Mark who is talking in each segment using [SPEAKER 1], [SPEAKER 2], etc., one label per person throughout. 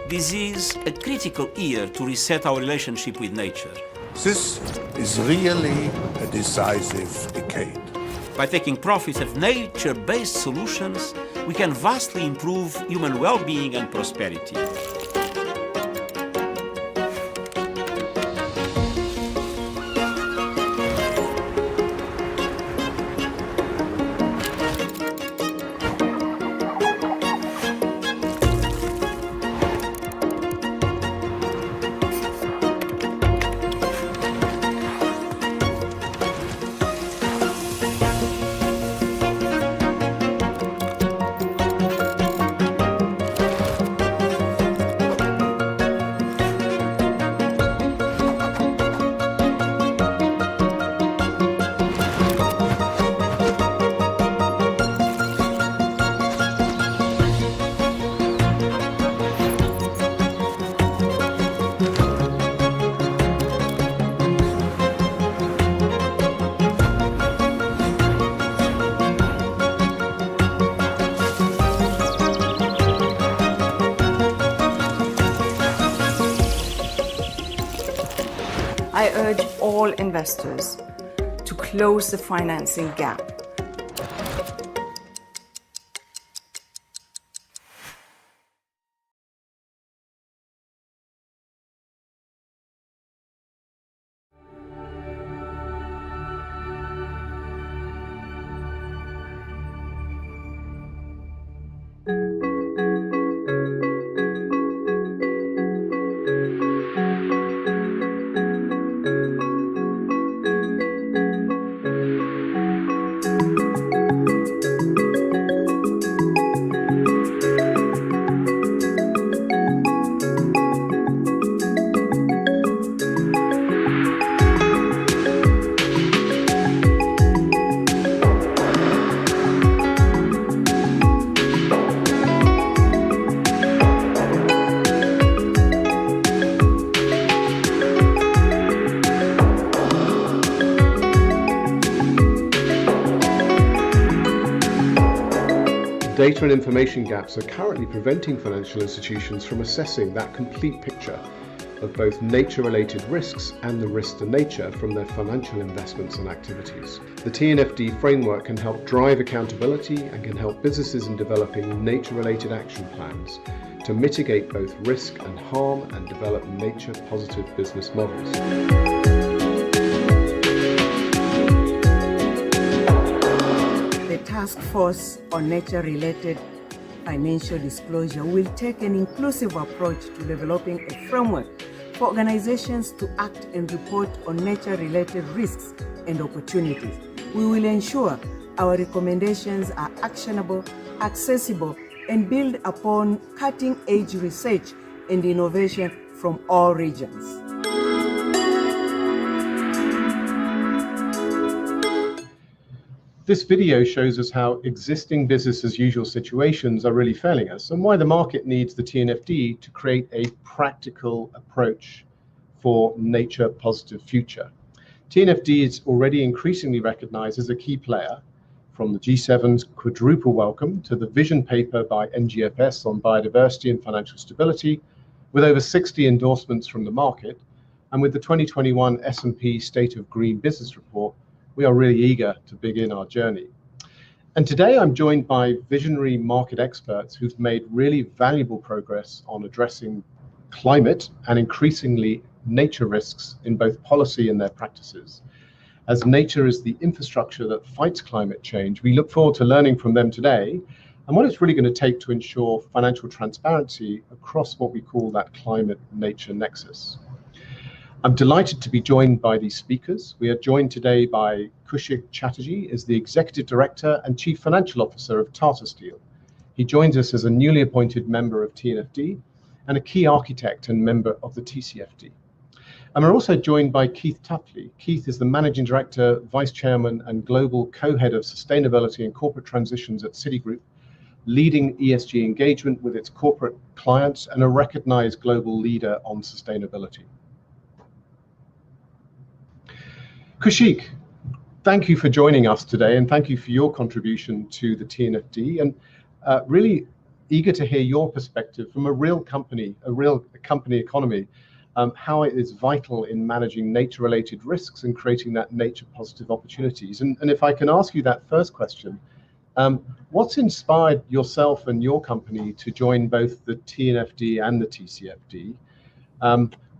[SPEAKER 1] This is a critical year to reset our relationship with nature.
[SPEAKER 2] This is really a decisive decade.
[SPEAKER 1] By taking profit of nature-based solutions, we can vastly improve human well-being and prosperity.
[SPEAKER 3] I urge all investors to close the financing gap.
[SPEAKER 4] Data and information gaps are currently preventing financial institutions from assessing that complete picture of both nature-related risks and the risks to nature from their financial investments and activities. The TNFD framework can help drive accountability and can help businesses in developing nature-related action plans to mitigate both risk and harm and develop nature-positive business models.
[SPEAKER 3] The Task Force on Nature-Related Financial Disclosure will take an inclusive approach to developing a framework for organizations to act and report on nature-related risks and opportunities. We will ensure our recommendations are actionable, accessible, and build upon cutting-edge research and innovation from all regions.
[SPEAKER 4] This video shows us how existing business as usual situations are really failing us and why the market needs the TNFD to create a practical approach for nature positive future. TNFD is already increasingly recognized as a key player, from the G7's quadruple welcome to the vision paper by NGFS on biodiversity and financial stability, with over 60 endorsements from the market, and with the 2021 S&P State of Green Business Report. We are really eager to begin our journey. And today I'm joined by visionary market experts who've made really valuable progress on addressing climate and increasingly nature risks in both policy and their practices. As nature is the infrastructure that fights climate change, we look forward to learning from them today and what it's really going to take to ensure financial transparency across what we call that climate-nature nexus. I'm delighted to be joined by these speakers. We are joined today by Kushik Chatterjee, is the Executive Director and Chief Financial Officer of Tata Steel. He joins us as a newly appointed member of TNFD and a key architect and member of the TCFD. And we're also joined by Keith Tupley. Keith is the Managing Director, Vice Chairman and Global Co-Head of Sustainability and Corporate Transitions at Citigroup, leading ESG engagement with its corporate clients and a recognized global leader on sustainability. Kushik, thank you for joining us today and thank you for your contribution to the TNFD, and really eager to hear your perspective from a real company economy, how it is vital in managing nature-related risks and creating that nature-positive opportunities. And if I can ask you that first question, what's inspired yourself and your company to join both the TNFD and the TCFD?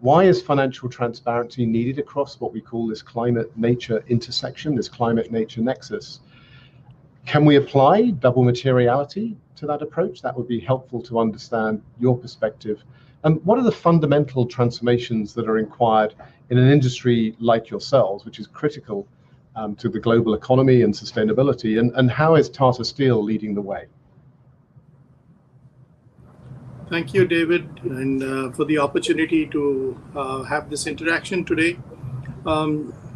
[SPEAKER 4] Why is financial transparency needed across what we call this climate-nature intersection, this climate-nature nexus? Can we apply double materiality to that approach? That would be helpful to understand your perspective. And what are the fundamental transformations that are required in an industry like yourselves, which is critical to the global economy and sustainability? And how is Tata Steel leading the way?
[SPEAKER 5] Thank you, David, and for the opportunity to have this interaction today.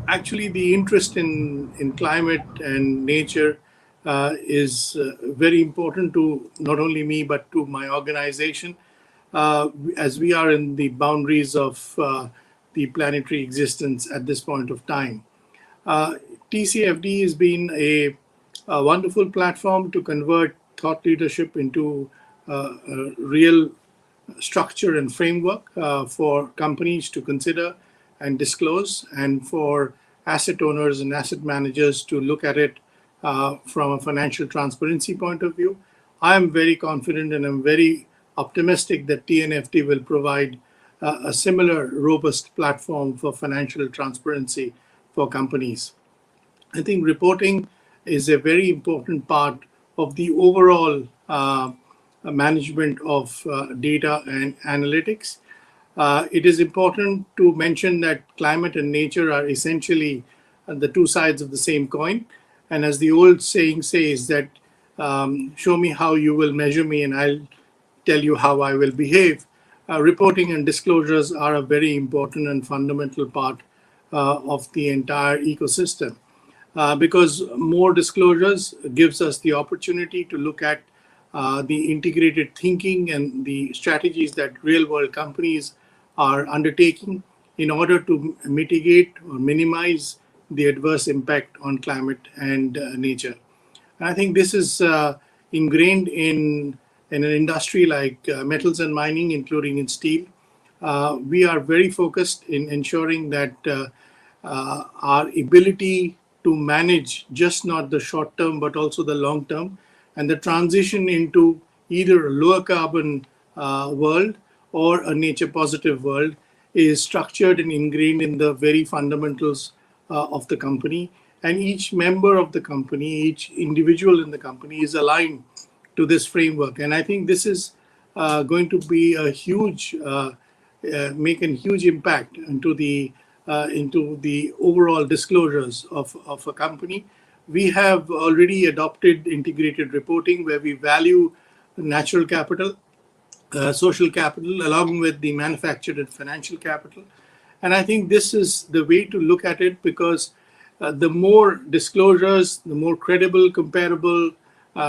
[SPEAKER 5] Actually, the interest in climate and nature is very important to not only me, but to my organization, as we are in the boundaries of the planetary existence at this point of time. TCFD has been a wonderful platform to convert thought leadership into a real structure and framework for companies to consider and disclose, and for asset owners and asset managers to look at it from a financial transparency point of view. I am very confident and I'm very optimistic that TNFD will provide a similar robust platform for financial transparency for companies. I think reporting is a very important part of the overall management of data and analytics. It is important to mention that climate and nature are essentially the two sides of the same coin. And as the old saying says that, show me how you will measure me and I'll tell you how I will behave. Reporting and disclosures are a very important and fundamental part of the entire ecosystem, because more disclosures gives us the opportunity to look at the integrated thinking and the strategies that real-world companies are undertaking in order to mitigate or minimize the adverse impact on climate and nature. And I think this is ingrained in an industry like metals and mining, including in steel. We are very focused in ensuring that our ability to manage just not the short term, but also the long term, and the transition into either a lower carbon world or a nature positive world is structured and ingrained in the very fundamentals of the company. And each member of the company, each individual in the company is aligned to this framework. And I think this is going to be a huge, make a huge impact into the overall disclosures of a company. We have already adopted integrated reporting where we value natural capital, social capital, along with the manufactured and financial capital. And I think this is the way to look at it, because the more disclosures, the more credible, comparable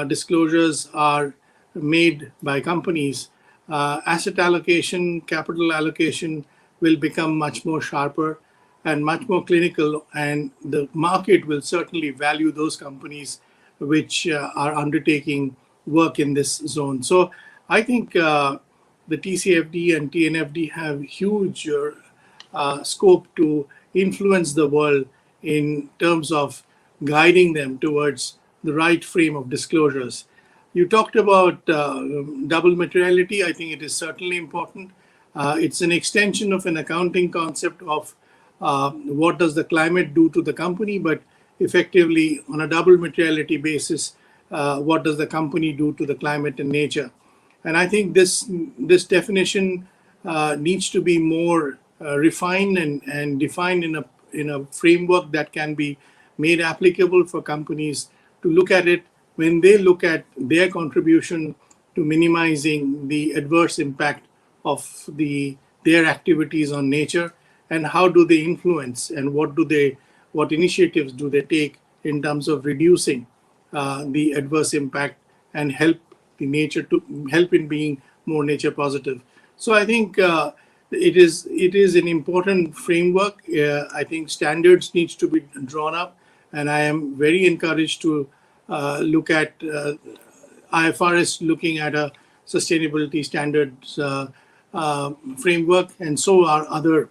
[SPEAKER 5] disclosures are made by companies, asset allocation, capital allocation will become much more sharper and much more clinical, and the market will certainly value those companies which are undertaking work in this zone. So I think the TCFD and TNFD have huge scope to influence the world in terms of guiding them towards the right frame of disclosures. You talked about double materiality. I think it is certainly important. It's an extension of an accounting concept of what does the climate do to the company, but effectively on a double materiality basis, what does the company do to the climate and nature? And I think this definition needs to be more refined and defined in a framework that can be made applicable for companies to look at it when they look at their contribution to minimizing the adverse impact of their activities on nature, and how do they influence and what initiatives do they take in terms of reducing the adverse impact and help the nature to help in being more nature positive. So I think it is an important framework. I think standards needs to be drawn up, and I am very encouraged to look at IFRS looking at a sustainability standards framework, and so are other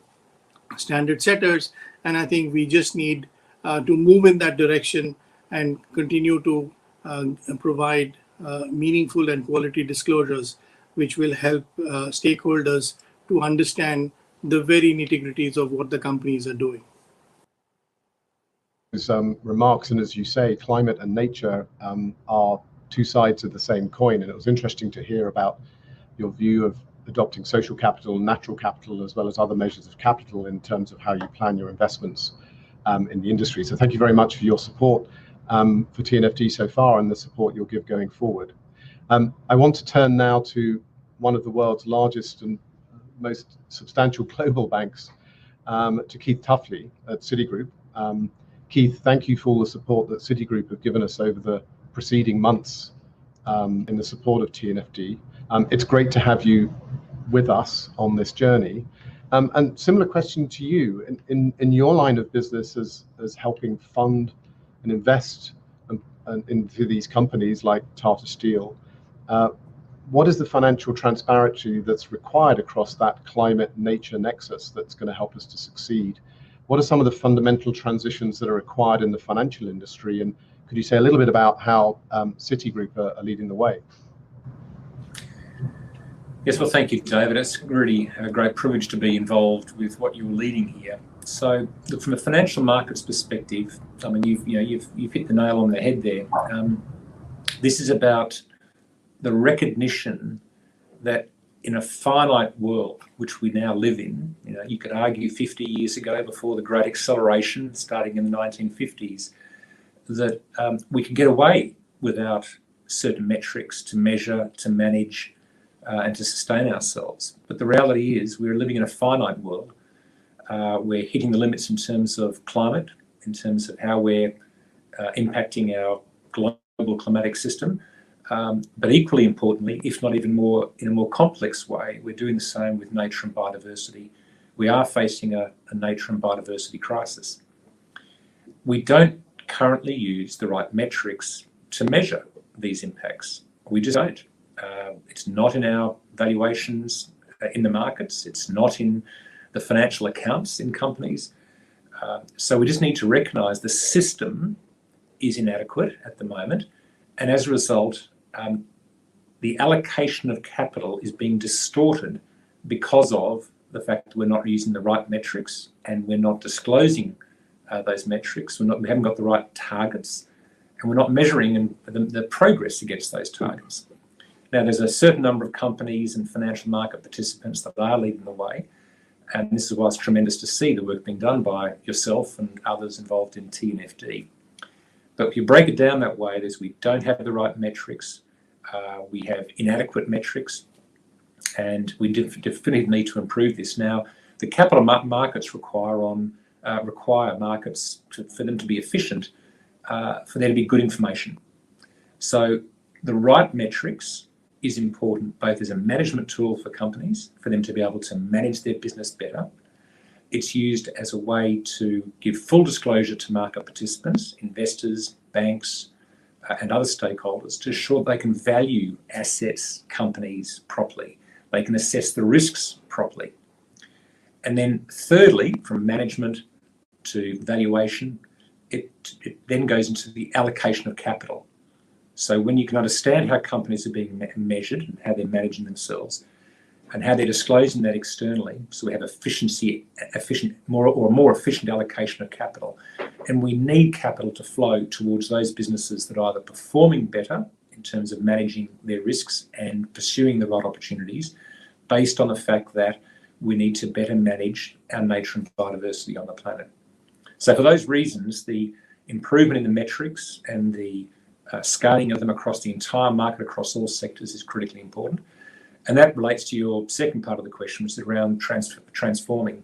[SPEAKER 5] standard setters. And I think we just need to move in that direction and continue to provide meaningful and quality disclosures, which will help stakeholders to understand the very nitty-gritties of what the companies are doing.
[SPEAKER 4] Remarks, and as you say, climate and nature are two sides of the same coin. And it was interesting to hear about your view of adopting social capital, natural capital, as well as other measures of capital in terms of how you plan your investments in the industry. So thank you very much for your support for TNFD so far and the support you'll give going forward. I want to turn now to one of the world's largest and most substantial global banks, to Keith Tuffley at Citigroup. Keith, thank you for all the support that Citigroup have given us over the preceding months in the support of TNFD. It's great to have you with us on this journey. And similar question to you, in your line of business as helping fund and invest into these companies like Tata Steel, what is the financial transparency that's required across that climate-nature nexus that's going to help us to succeed? What are some of the fundamental transitions that are required in the financial industry? And could you say a little bit about how Citigroup are leading the way?
[SPEAKER 6] Yes, well, thank you, David. It's really a great privilege to be involved with what you're leading here. So, look, from a financial markets perspective, I mean, you've hit the nail on the head there. This is about the recognition that in a finite world, which we now live in, you could argue 50 years ago, before the Great Acceleration, starting in the 1950s, that we could get away without certain metrics to measure, to manage, and to sustain ourselves. But the reality is we're living in a finite world. We're hitting the limits in terms of climate, in terms of how we're impacting our global climatic system. But equally importantly, if not even more, in a more complex way, we're doing the same with nature and biodiversity. We are facing a nature and biodiversity crisis. We don't currently use the right metrics to measure these impacts. We just don't. It's not in our valuations in the markets. It's not in the financial accounts in companies. So we just need to recognise the system is inadequate at the moment. And as a result, the allocation of capital is being distorted because of the fact that we're not using the right metrics and we're not disclosing those metrics. We haven't got the right targets, and we're not measuring the progress against those targets. Now, there's a certain number of companies and financial market participants that are leading the way, and this is why it's tremendous to see the work being done by yourself and others involved in TNFD. But if you break it down that way, we don't have the right metrics, we have inadequate metrics, and we definitely need to improve this. Now, the capital markets require markets for them to be efficient, for there to be good information. So the right metrics is important both as a management tool for companies, for them to be able to manage their business better. It's used as a way to give full disclosure to market participants, investors, banks, and other stakeholders to ensure they can value assets, companies properly. They can assess the risks properly. And then thirdly, from management to valuation, it then goes into the allocation of capital. So when you can understand how companies are being measured and how they're managing themselves, and how they're disclosing that externally. So we have more efficient allocation of capital. And we need capital to flow towards those businesses that are either performing better in terms of managing their risks and pursuing the right opportunities, based on the fact that we need to better manage our nature and biodiversity on the planet. So for those reasons, the improvement in the metrics and the scaling of them across the entire market, across all sectors, is critically important. And that relates to your second part of the question, which is around transforming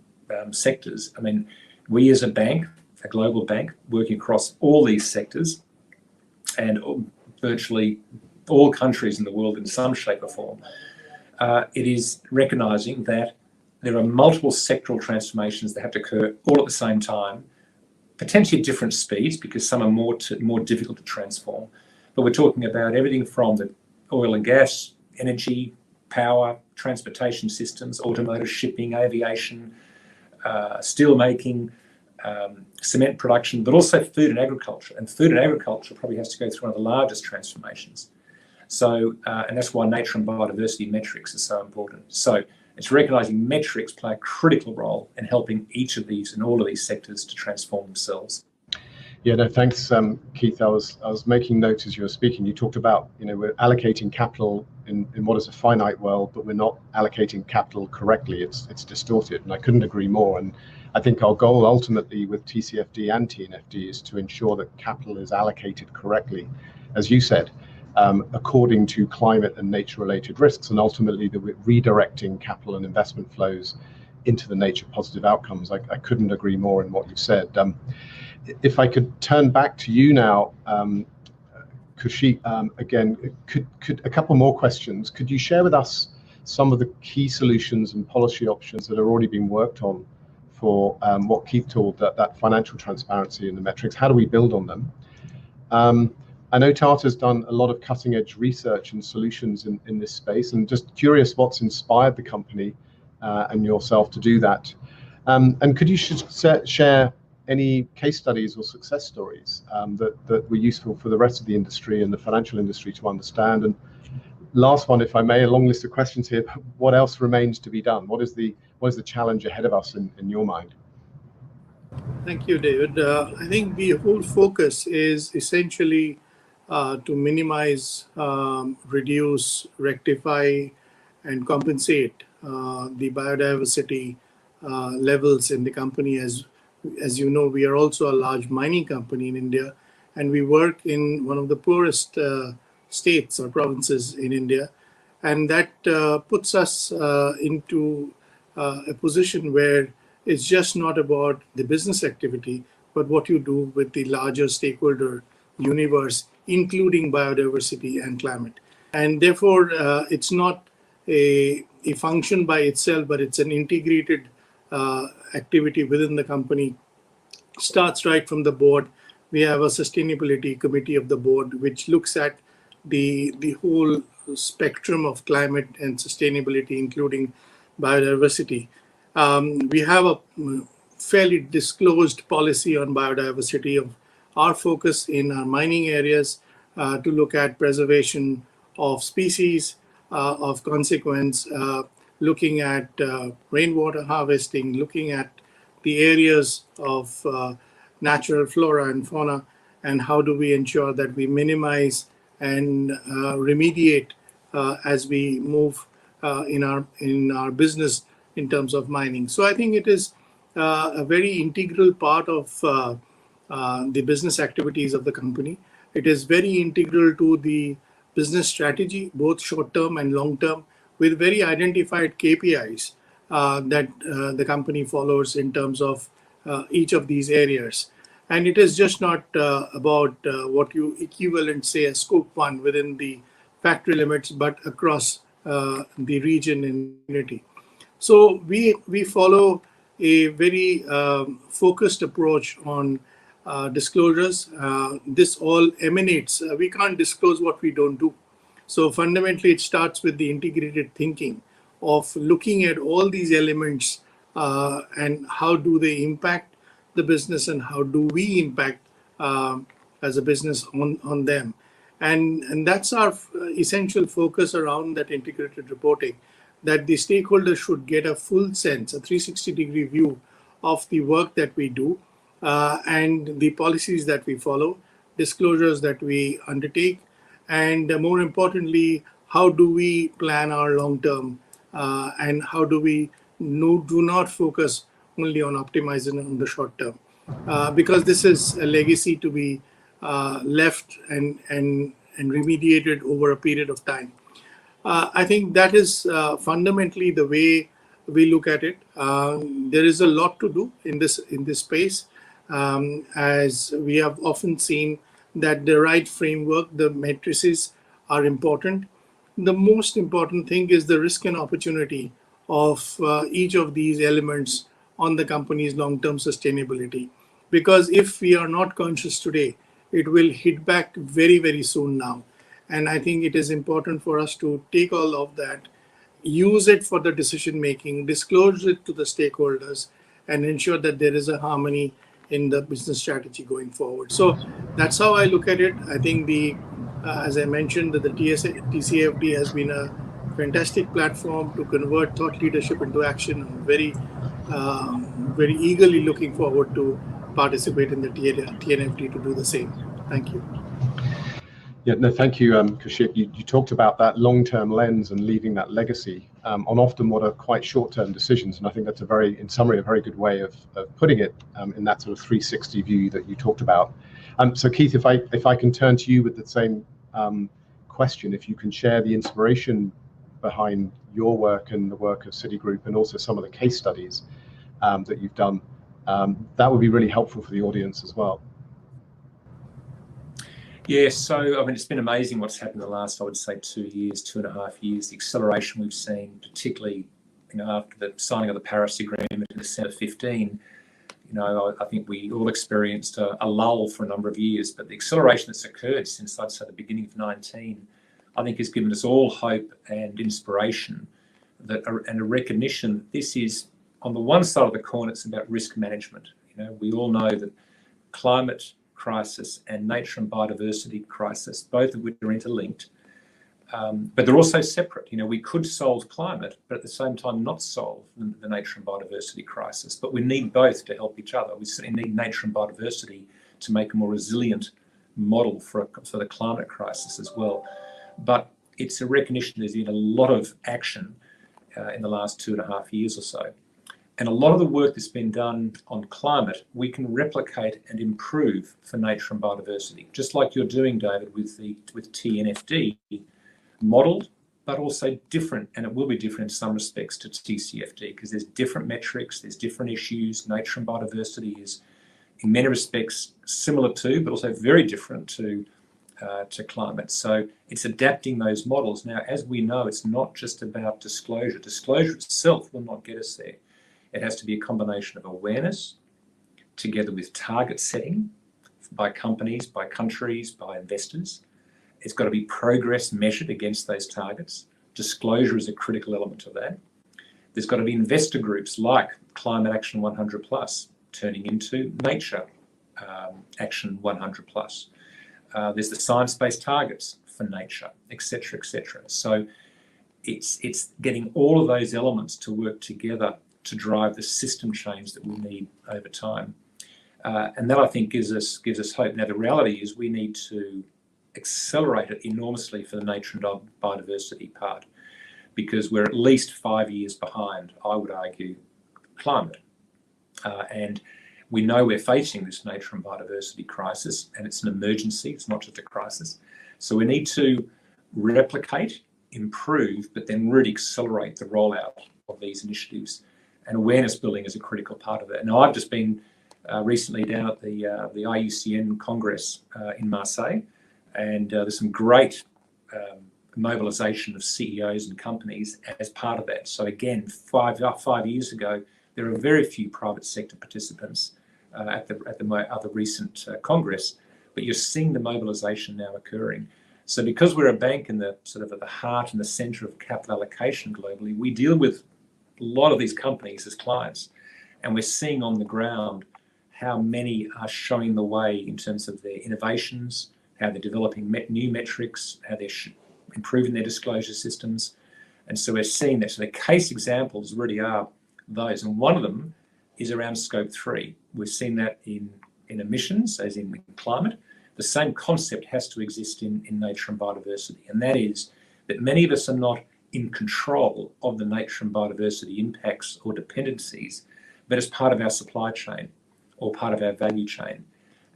[SPEAKER 6] sectors. I mean, we as a bank, a global bank, working across all these sectors and virtually all countries in the world in some shape or form, it is recognising that there are multiple sectoral transformations that have to occur all at the same time, potentially at different speeds, because some are more difficult to transform. But we're talking about everything from the oil and gas, energy, power, transportation systems, automotive, shipping, aviation, steel making, cement production, but also food and agriculture. And food and agriculture probably has to go through one of the largest transformations. So, and that's why nature and biodiversity metrics are so important. So it's recognising metrics play a critical role in helping each of these and all of these sectors to transform themselves.
[SPEAKER 4] Yeah, no, thanks, Keith. I was making notes as you were speaking. You talked about, we're allocating capital in what is a finite world, but we're not allocating capital correctly. It's distorted, and I couldn't agree more. And I think our goal ultimately with TCFD and TNFD is to ensure that capital is allocated correctly, as you said, according to climate and nature-related risks, and ultimately that we're redirecting capital and investment flows into the nature positive outcomes. I couldn't agree more in what you've said. If I could turn back to you now, Khushi, again, could a couple more questions. Could you share with us some of the key solutions and policy options that are already being worked on for what Keith called that financial transparency in the metrics? How do we build on them? I know Tata's done a lot of cutting edge research and solutions in this space, and just curious what's inspired the company and yourself to do that. And could you share any case studies or success stories that were useful for the rest of the industry and the financial industry to understand? And last one, if I may, a long list of questions here, but what else remains to be done? What is the challenge ahead of us in your mind?
[SPEAKER 5] Thank you, David. I think the whole focus is essentially to minimize, reduce, rectify, and compensate the biodiversity levels in the company. As you know, we are also a large mining company in India, and we work in one of the poorest states or provinces in India. And that puts us into a position where it's just not about the business activity, but what you do with the larger stakeholder universe, including biodiversity and climate. And therefore, it's not a function by itself, but it's an integrated activity within the company. Starts right from the board. We have a sustainability committee of the board, which looks at the whole spectrum of climate and sustainability, including biodiversity. We have a fairly disclosed policy on biodiversity of our focus in our mining areas to look at preservation of species, of consequence, looking at rainwater harvesting, looking at the areas of natural flora and fauna, and how do we ensure that we minimize and remediate as we move in our business in terms of mining. So I think it is a very integral part of the business activities of the company. It is very integral to the business strategy, both short-term and long-term, with very identified KPIs that the company follows in terms of each of these areas. And it is just not about what you equivalent say as scope 1 within the factory limits, but across the region and community. So we follow a very focused approach on disclosures. This all emanates. We can't disclose what we don't do. So fundamentally, it starts with the integrated thinking of looking at all these elements and how do they impact the business and how do we impact as a business on them. And that's our essential focus around that integrated reporting. that the stakeholders should get a full sense, a 360-degree view of the work that we do and the policies that we follow, disclosures that we undertake, and more importantly, how do we plan our long term and how do we do not focus only on optimizing on the short term. Because this is a legacy to be left and remediated over a period of time. I think that is fundamentally the way we look at it. There is a lot to do in this space, as we have often seen that the right framework, the matrices are important. The most important thing is the risk and opportunity of each of these elements on the company's long-term sustainability. Because if we are not conscious today, it will hit back very, very soon now. And I think it is important for us to take all of that, use it for the decision making, disclose it to the stakeholders, and ensure that there is a harmony in the business strategy going forward. So that's how I look at it. I think as I mentioned, that the TCFD has been a fantastic platform to convert thought leadership into action. I'm very eagerly looking forward to participate in the TNFD to do the same. Thank you.
[SPEAKER 4] Yeah, no, thank you, Kaushik. You talked about that long-term lens and leaving that legacy on often what are quite short-term decisions, and I think that's in summary, a very good way of putting it in that sort of 360 view that you talked about. So Keith, if I can turn to you with the same question, if you can share the inspiration behind your work and the work of Citigroup and also some of the case studies that you've done, that would be really helpful for the audience as well.
[SPEAKER 6] Yeah, so I mean, it's been amazing what's happened in the last, I would say, 2 years, 2.5 years. The acceleration we've seen, particularly, after the signing of the Paris Agreement in December 15. I think we all experienced a lull for a number of years, but the acceleration that's occurred since, I'd say, the beginning of 19, I think has given us all hope and inspiration and a recognition that this is, on the one side of the coin, it's about risk management. We all know that climate crisis and nature and biodiversity crisis, both of which are interlinked, but they're also separate. We could solve climate, but at the same time not solve the nature and biodiversity crisis. But we need both to help each other. We certainly need nature and biodiversity to make a more resilient model for the climate crisis as well. But it's a recognition there's been a lot of action in the last 2.5 years or so. And a lot of the work that's been done on climate, we can replicate and improve for nature and biodiversity, just like you're doing, David, with TNFD, modelled, but also different, and it will be different in some respects to TCFD, because there's different metrics, there's different issues. Nature and biodiversity is, in many respects, similar to, but also very different to climate. So it's adapting those models. Now, as we know, it's not just about disclosure. Disclosure itself will not get us there. It has to be a combination of awareness together with target setting by companies, by countries, by investors. It's got to be progress measured against those targets. Disclosure is a critical element of that. There's got to be investor groups like Climate Action 100 Plus turning into Nature Action 100 Plus. There's the science-based targets for nature, etc., etc. So it's getting all of those elements to work together to drive the system change that we need over time. And that, I think, gives us hope. Now, the reality is we need to accelerate it enormously for the nature and biodiversity part, because we're at least 5 years behind, I would argue, climate. And we know we're facing this nature and biodiversity crisis, and it's an emergency, it's not just a crisis. So we need to replicate, improve, but then really accelerate the rollout of these initiatives. And awareness building is a critical part of that. Now, I've just been recently down at the IUCN Congress in Marseille, and there's some great mobilization of CEOs and companies as part of that. So again, five years ago, there are very few private sector participants at the other recent Congress, but you're seeing the mobilization now occurring. So because we're a bank in the sort of at the heart and the center of capital allocation globally, we deal with a lot of these companies as clients, and we're seeing on the ground how many are showing the way in terms of their innovations, how they're developing new metrics, how they're improving their disclosure systems. And so we're seeing that. So the case examples really are those. And one of them is around scope 3. We've seen that in emissions, as in climate. The same concept has to exist in nature and biodiversity. And that is that many of us are not in control of the nature and biodiversity impacts or dependencies, but as part of our supply chain or part of our value chain.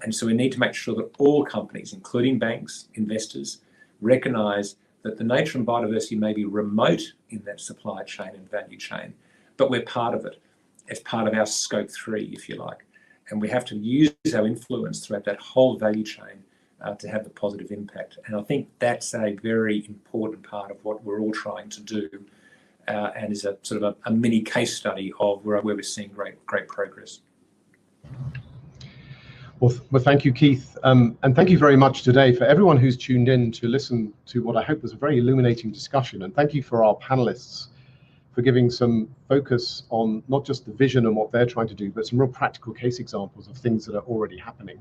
[SPEAKER 6] And so we need to make sure that all companies, including banks, investors, recognise that the nature and biodiversity may be remote in that supply chain and value chain, but we're part of it as part of our scope 3, if you like. And we have to use our influence throughout that whole value chain to have the positive impact. And I think that's a very important part of what we're all trying to do, and is a sort of a mini case study of where we're seeing great progress.
[SPEAKER 4] Well, thank you, Keith. And thank you very much today for everyone who's tuned in to listen to what I hope was a very illuminating discussion. And thank you for our panelists for giving some focus on not just the vision and what they're trying to do, but some real practical case examples of things that are already happening.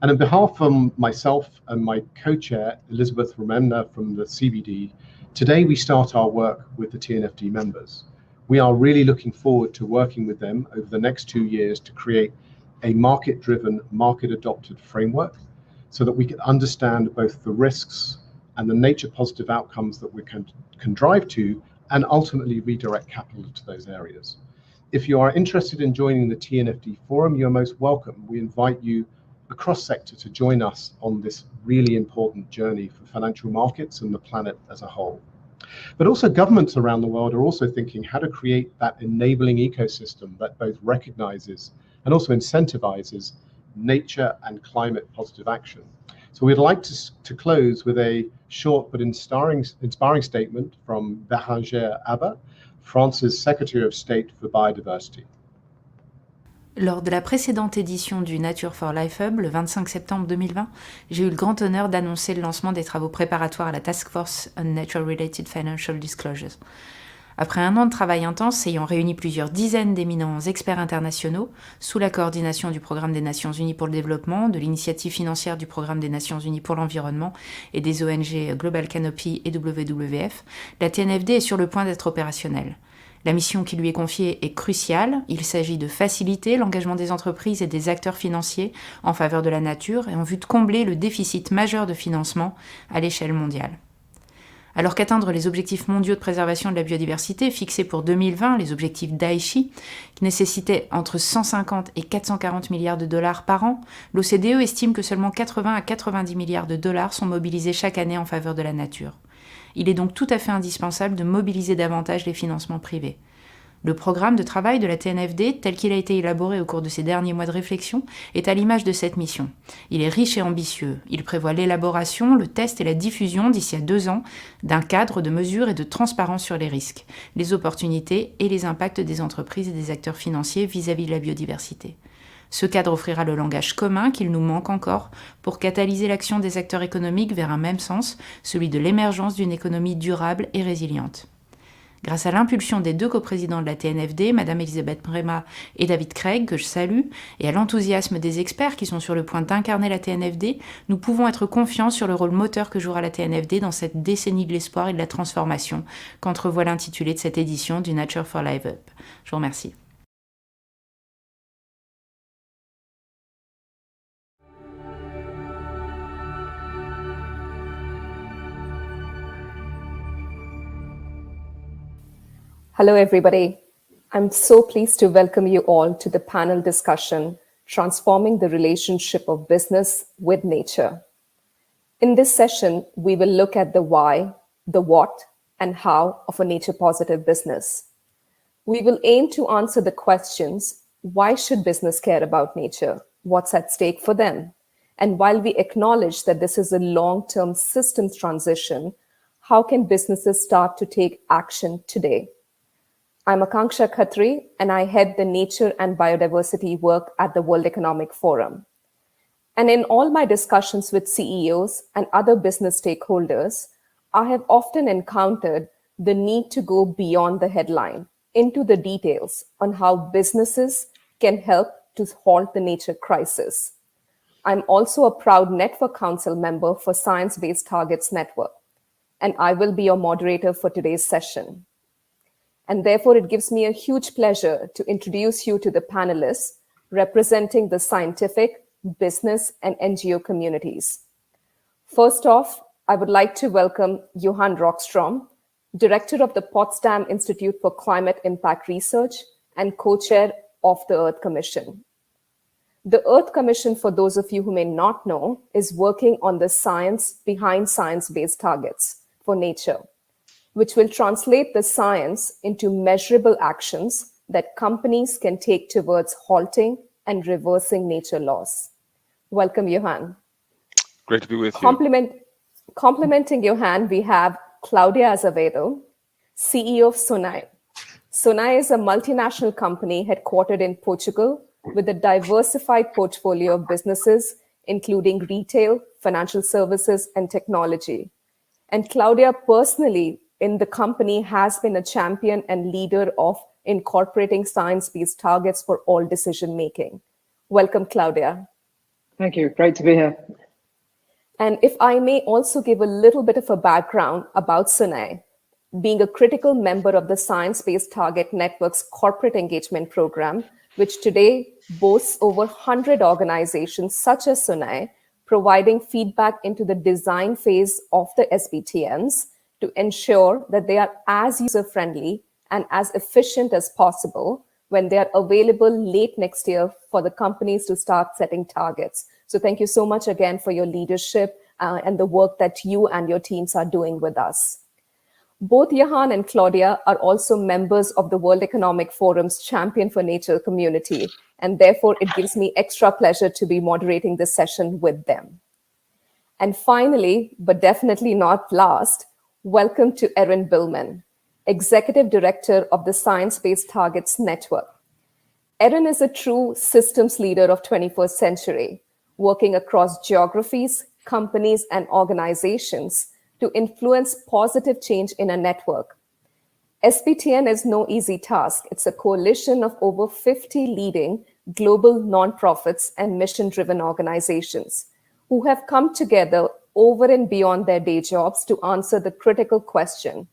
[SPEAKER 4] And on behalf of myself and my co-chair, Elizabeth Ramemna from the CBD, today we start our work with the TNFD members. We are really looking forward to working with them over the next 2 years to create a market-driven, market-adopted framework so that we can understand both the risks and the nature-positive outcomes that we can drive to, and ultimately redirect capital to those areas. If you are interested in joining the TNFD Forum, you're most welcome. We invite you across sector to join us on this really important journey for financial markets and the planet as a whole. But also governments around the world are also thinking how to create that enabling ecosystem that both recognizes and also incentivizes nature and climate positive action. So we'd like to close with a short but inspiring statement from Bérangère Abba, France's Secretary of State for Biodiversity.
[SPEAKER 7] Lors de la précédente édition du Nature for Life Hub, le 25 septembre 2020, j'ai eu le grand honneur d'annoncer le lancement des travaux préparatoires à la Task Force on Nature-Related Financial Disclosures. Après un an de travail intense ayant réuni plusieurs dizaines d'éminents experts internationaux, sous la coordination du Programme des Nations Unies pour le développement, de l'initiative financière du Programme des Nations Unies pour l'environnement et des ONG Global Canopy et WWF, la TNFD est sur le point d'être opérationnelle. La mission qui lui est confiée est cruciale. Il s'agit de faciliter l'engagement des entreprises et des acteurs financiers en faveur de la nature et en vue de combler le déficit majeur de financement à l'échelle mondiale. Alors qu'atteindre les objectifs mondiaux de préservation de la biodiversité fixés pour 2020, les objectifs d'Aichi, qui nécessitaient entre 150 et 440 milliards de dollars par an, l'OCDE estime que seulement 80 à 90 milliards de dollars sont mobilisés chaque année en faveur de la nature. Il est donc tout à fait indispensable de mobiliser davantage les financements privés. Le programme de travail de la TNFD, tel qu'il a été élaboré au cours de ces derniers mois de réflexion, est à l'image de cette mission. Il est riche et ambitieux. Il prévoit l'élaboration, le test et la diffusion d'ici à 2 ans d'un cadre de mesures et de transparence sur les risques, les opportunités et les impacts des entreprises et des acteurs financiers vis-à-vis de la biodiversité. Ce cadre offrira le langage commun qu'il nous manque encore pour catalyser l'action des acteurs économiques vers un même sens, celui de l'émergence d'une économie durable et résiliente. Grâce à l'impulsion des 2 coprésidents de la TNFD, Madame Elisabeth Brema et David Craig, que je salue, et à l'enthousiasme des experts qui sont sur le point d'incarner la TNFD, nous pouvons être confiants sur le rôle moteur que jouera la TNFD dans cette décennie de l'espoir et de la transformation qu'entrevoit l'intitulé de cette édition du Nature for Life Hub. Je vous remercie.
[SPEAKER 8] Hello, everybody. I'm so pleased to welcome you all to the panel discussion, Transforming the Relationship of Business with Nature. In this session, we will look at the why, the what, and how of a nature-positive business. We will aim to answer the questions, why should business care about nature? What's at stake for them? And while we acknowledge that this is a long-term systems transition, how can businesses start to take action today? I'm Akanksha Khatri, and I head the nature and biodiversity work at the World Economic Forum. And in all my discussions with CEOs and other business stakeholders, I have often encountered the need to go beyond the headline into the details on how businesses can help to halt the nature crisis. I'm also a proud Network Council member for Science-Based Targets Network. and I will be your moderator for today's session. And therefore, it gives me a huge pleasure to introduce you to the panelists representing the scientific, business, and NGO communities. First off, I would like to welcome Johan Rockstrom, Director of the Potsdam Institute for Climate Impact Research and co-chair of the Earth Commission. The Earth Commission, for those of you who may not know, is working on the science behind science-based targets for nature, which will translate the science into measurable actions that companies can take towards halting and reversing nature loss. Welcome, Johan.
[SPEAKER 9] Great to be with you.
[SPEAKER 8] Complementing Johan, we have Claudia Azevedo, CEO of Sonai. Sonai is a multinational company headquartered in Portugal with a diversified portfolio of businesses, including retail, financial services, and technology. And Claudia personally in the company has been a champion and leader of incorporating science-based targets for all decision-making. Welcome, Claudia.
[SPEAKER 10] Thank you. Great to be here.
[SPEAKER 8] And if I may also give a little bit of a background about Sonai, being a critical member of the Science-Based Target Network's corporate engagement program, which today boasts over 100 organizations such as Sonai, providing feedback into the design phase of the SBTNs to ensure that they are as user-friendly and as efficient as possible when they are available late next year for the companies to start setting targets. So thank you so much again for your leadership and the work that you and your teams are doing with us. Both Johan and Claudia are also members of the World Economic Forum's Champion for Nature community, and therefore it gives me extra pleasure to be moderating this session with them. And finally, but definitely not last, welcome to Erin Billman, Executive Director of the Science-Based Targets Network. Erin is a true systems leader of 21st century, working across geographies, companies, and organizations to influence positive change in a network. SBTN is no easy task. It's a coalition of over 50 leading global nonprofits and mission-driven organizations who have come together over and beyond their day jobs to answer the critical question: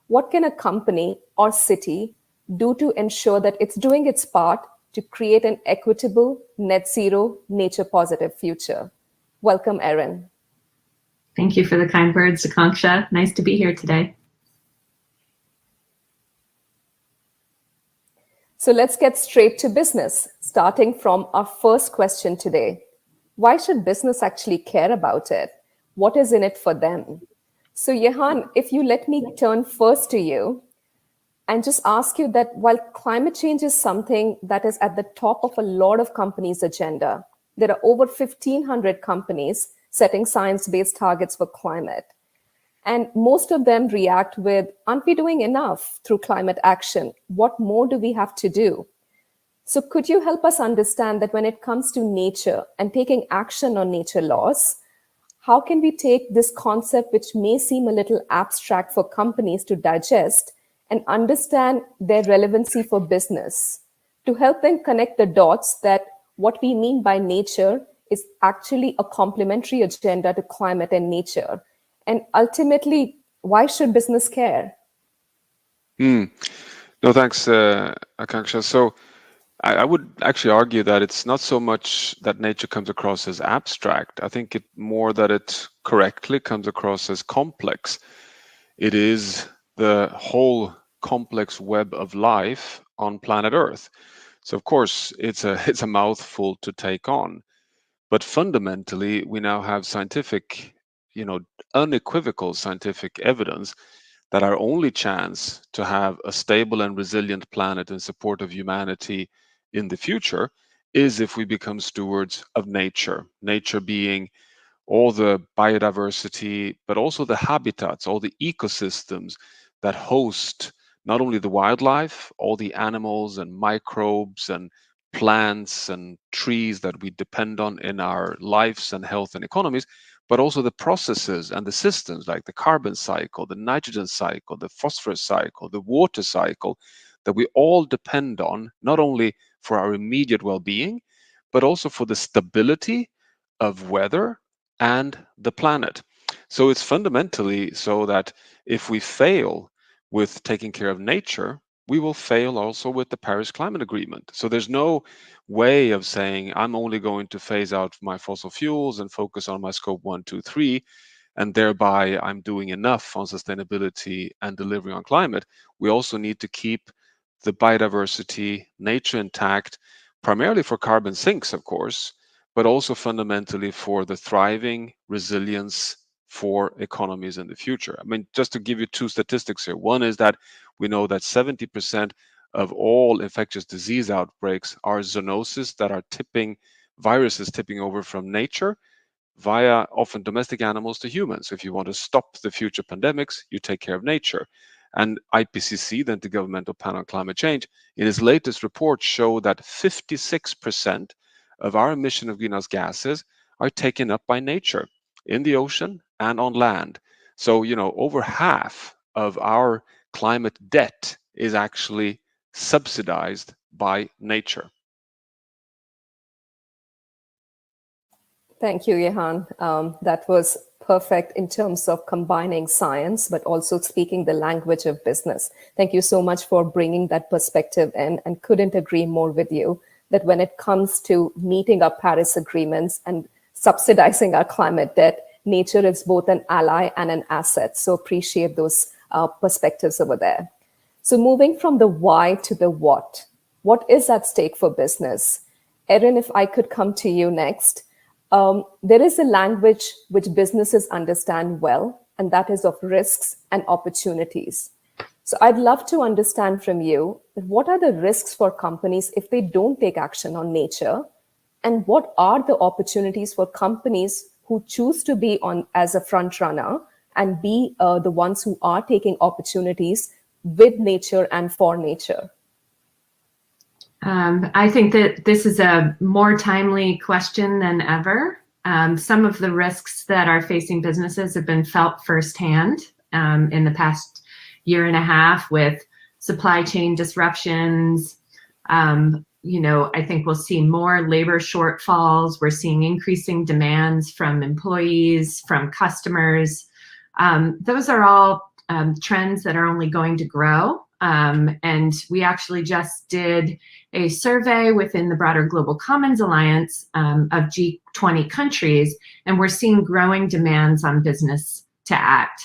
[SPEAKER 8] what can a company or city do to ensure that it's doing its part to create an equitable, net zero, nature positive future? Welcome, Erin.
[SPEAKER 11] Thank you for the kind words, Akanksha. Nice to be here today.
[SPEAKER 8] So let's get straight to business, starting from our first question today. Why should business actually care about it? What is in it for them? So Johan, if you let me turn first to you and just ask you that while climate change is something that is at the top of a lot of companies' agenda, there are over 1,500 companies setting science-based targets for climate. And most of them react with, aren't we doing enough through climate action? What more do we have to do? So could you help us understand that when it comes to nature and taking action on nature laws, how can we take this concept, which may seem a little abstract for companies to digest, and understand their relevancy for business, to help them connect the dots that what we mean by nature is actually a complementary agenda to climate and nature? And ultimately, why should business care?
[SPEAKER 9] No, thanks, Akanksha. So I would actually argue that it's not so much that nature comes across as abstract. I think it more that it correctly comes across as complex. It is the whole complex web of life on planet Earth. So of course, it's a mouthful to take on. But fundamentally, we now have scientific, unequivocal scientific evidence that our only chance to have a stable and resilient planet in support of humanity in the future is if we become stewards of nature. Nature being all the biodiversity, but also the habitats, all the ecosystems that host not only the wildlife, all the animals and microbes and plants and trees that we depend on in our lives and health and economies, but also the processes and the systems like the carbon cycle, the nitrogen cycle, the phosphorus cycle, the water cycle, that we all depend on, not only for our immediate well-being, but also for the stability of weather and the planet. So it's fundamentally so that if we fail with taking care of nature, we will fail also with the Paris Climate Agreement. So there's no way of saying I'm only going to phase out my fossil fuels and focus on my scope 1, 2, 3, and thereby I'm doing enough on sustainability and delivering on climate. We also need to keep the biodiversity, nature intact, primarily for carbon sinks, of course, but also fundamentally for the thriving resilience for economies in the future. I mean, just to give you two statistics here. One is that we know that 70% of all infectious disease outbreaks are zoonoses that are viruses tipping over from nature via often domestic animals to humans. So if you want to stop the future pandemics, you take care of nature. And IPCC, the Intergovernmental Panel on Climate Change, in its latest report showed that 56% of our emission of greenhouse gases are taken up by nature in the ocean and on land. So, over half of our climate debt is actually subsidized by nature.
[SPEAKER 8] Thank you, Johan. That was perfect in terms of combining science, but also speaking the language of business. Thank you so much for bringing that perspective in, and couldn't agree more with you that when it comes to meeting our Paris agreements and subsidizing our climate debt, nature is both an ally and an asset. So appreciate those perspectives over there. So moving from the why to the what is at stake for business? Erin, if I could come to you next. There is a language which businesses understand well, and that is of risks and opportunities. So I'd love to understand from you, what are the risks for companies if they don't take action on nature? And what are the opportunities for companies who choose to be on as a front runner and be the ones who are taking opportunities with nature and for nature?
[SPEAKER 11] I think that this is a more timely question than ever. Some of the risks that are facing businesses have been felt firsthand in the past year and a half with supply chain disruptions. I think we'll see more labor shortfalls. We're seeing increasing demands from employees, from customers. Those are all trends that are only going to grow. And we actually just did a survey within the broader Global Commons Alliance of G20 countries, and we're seeing growing demands on business to act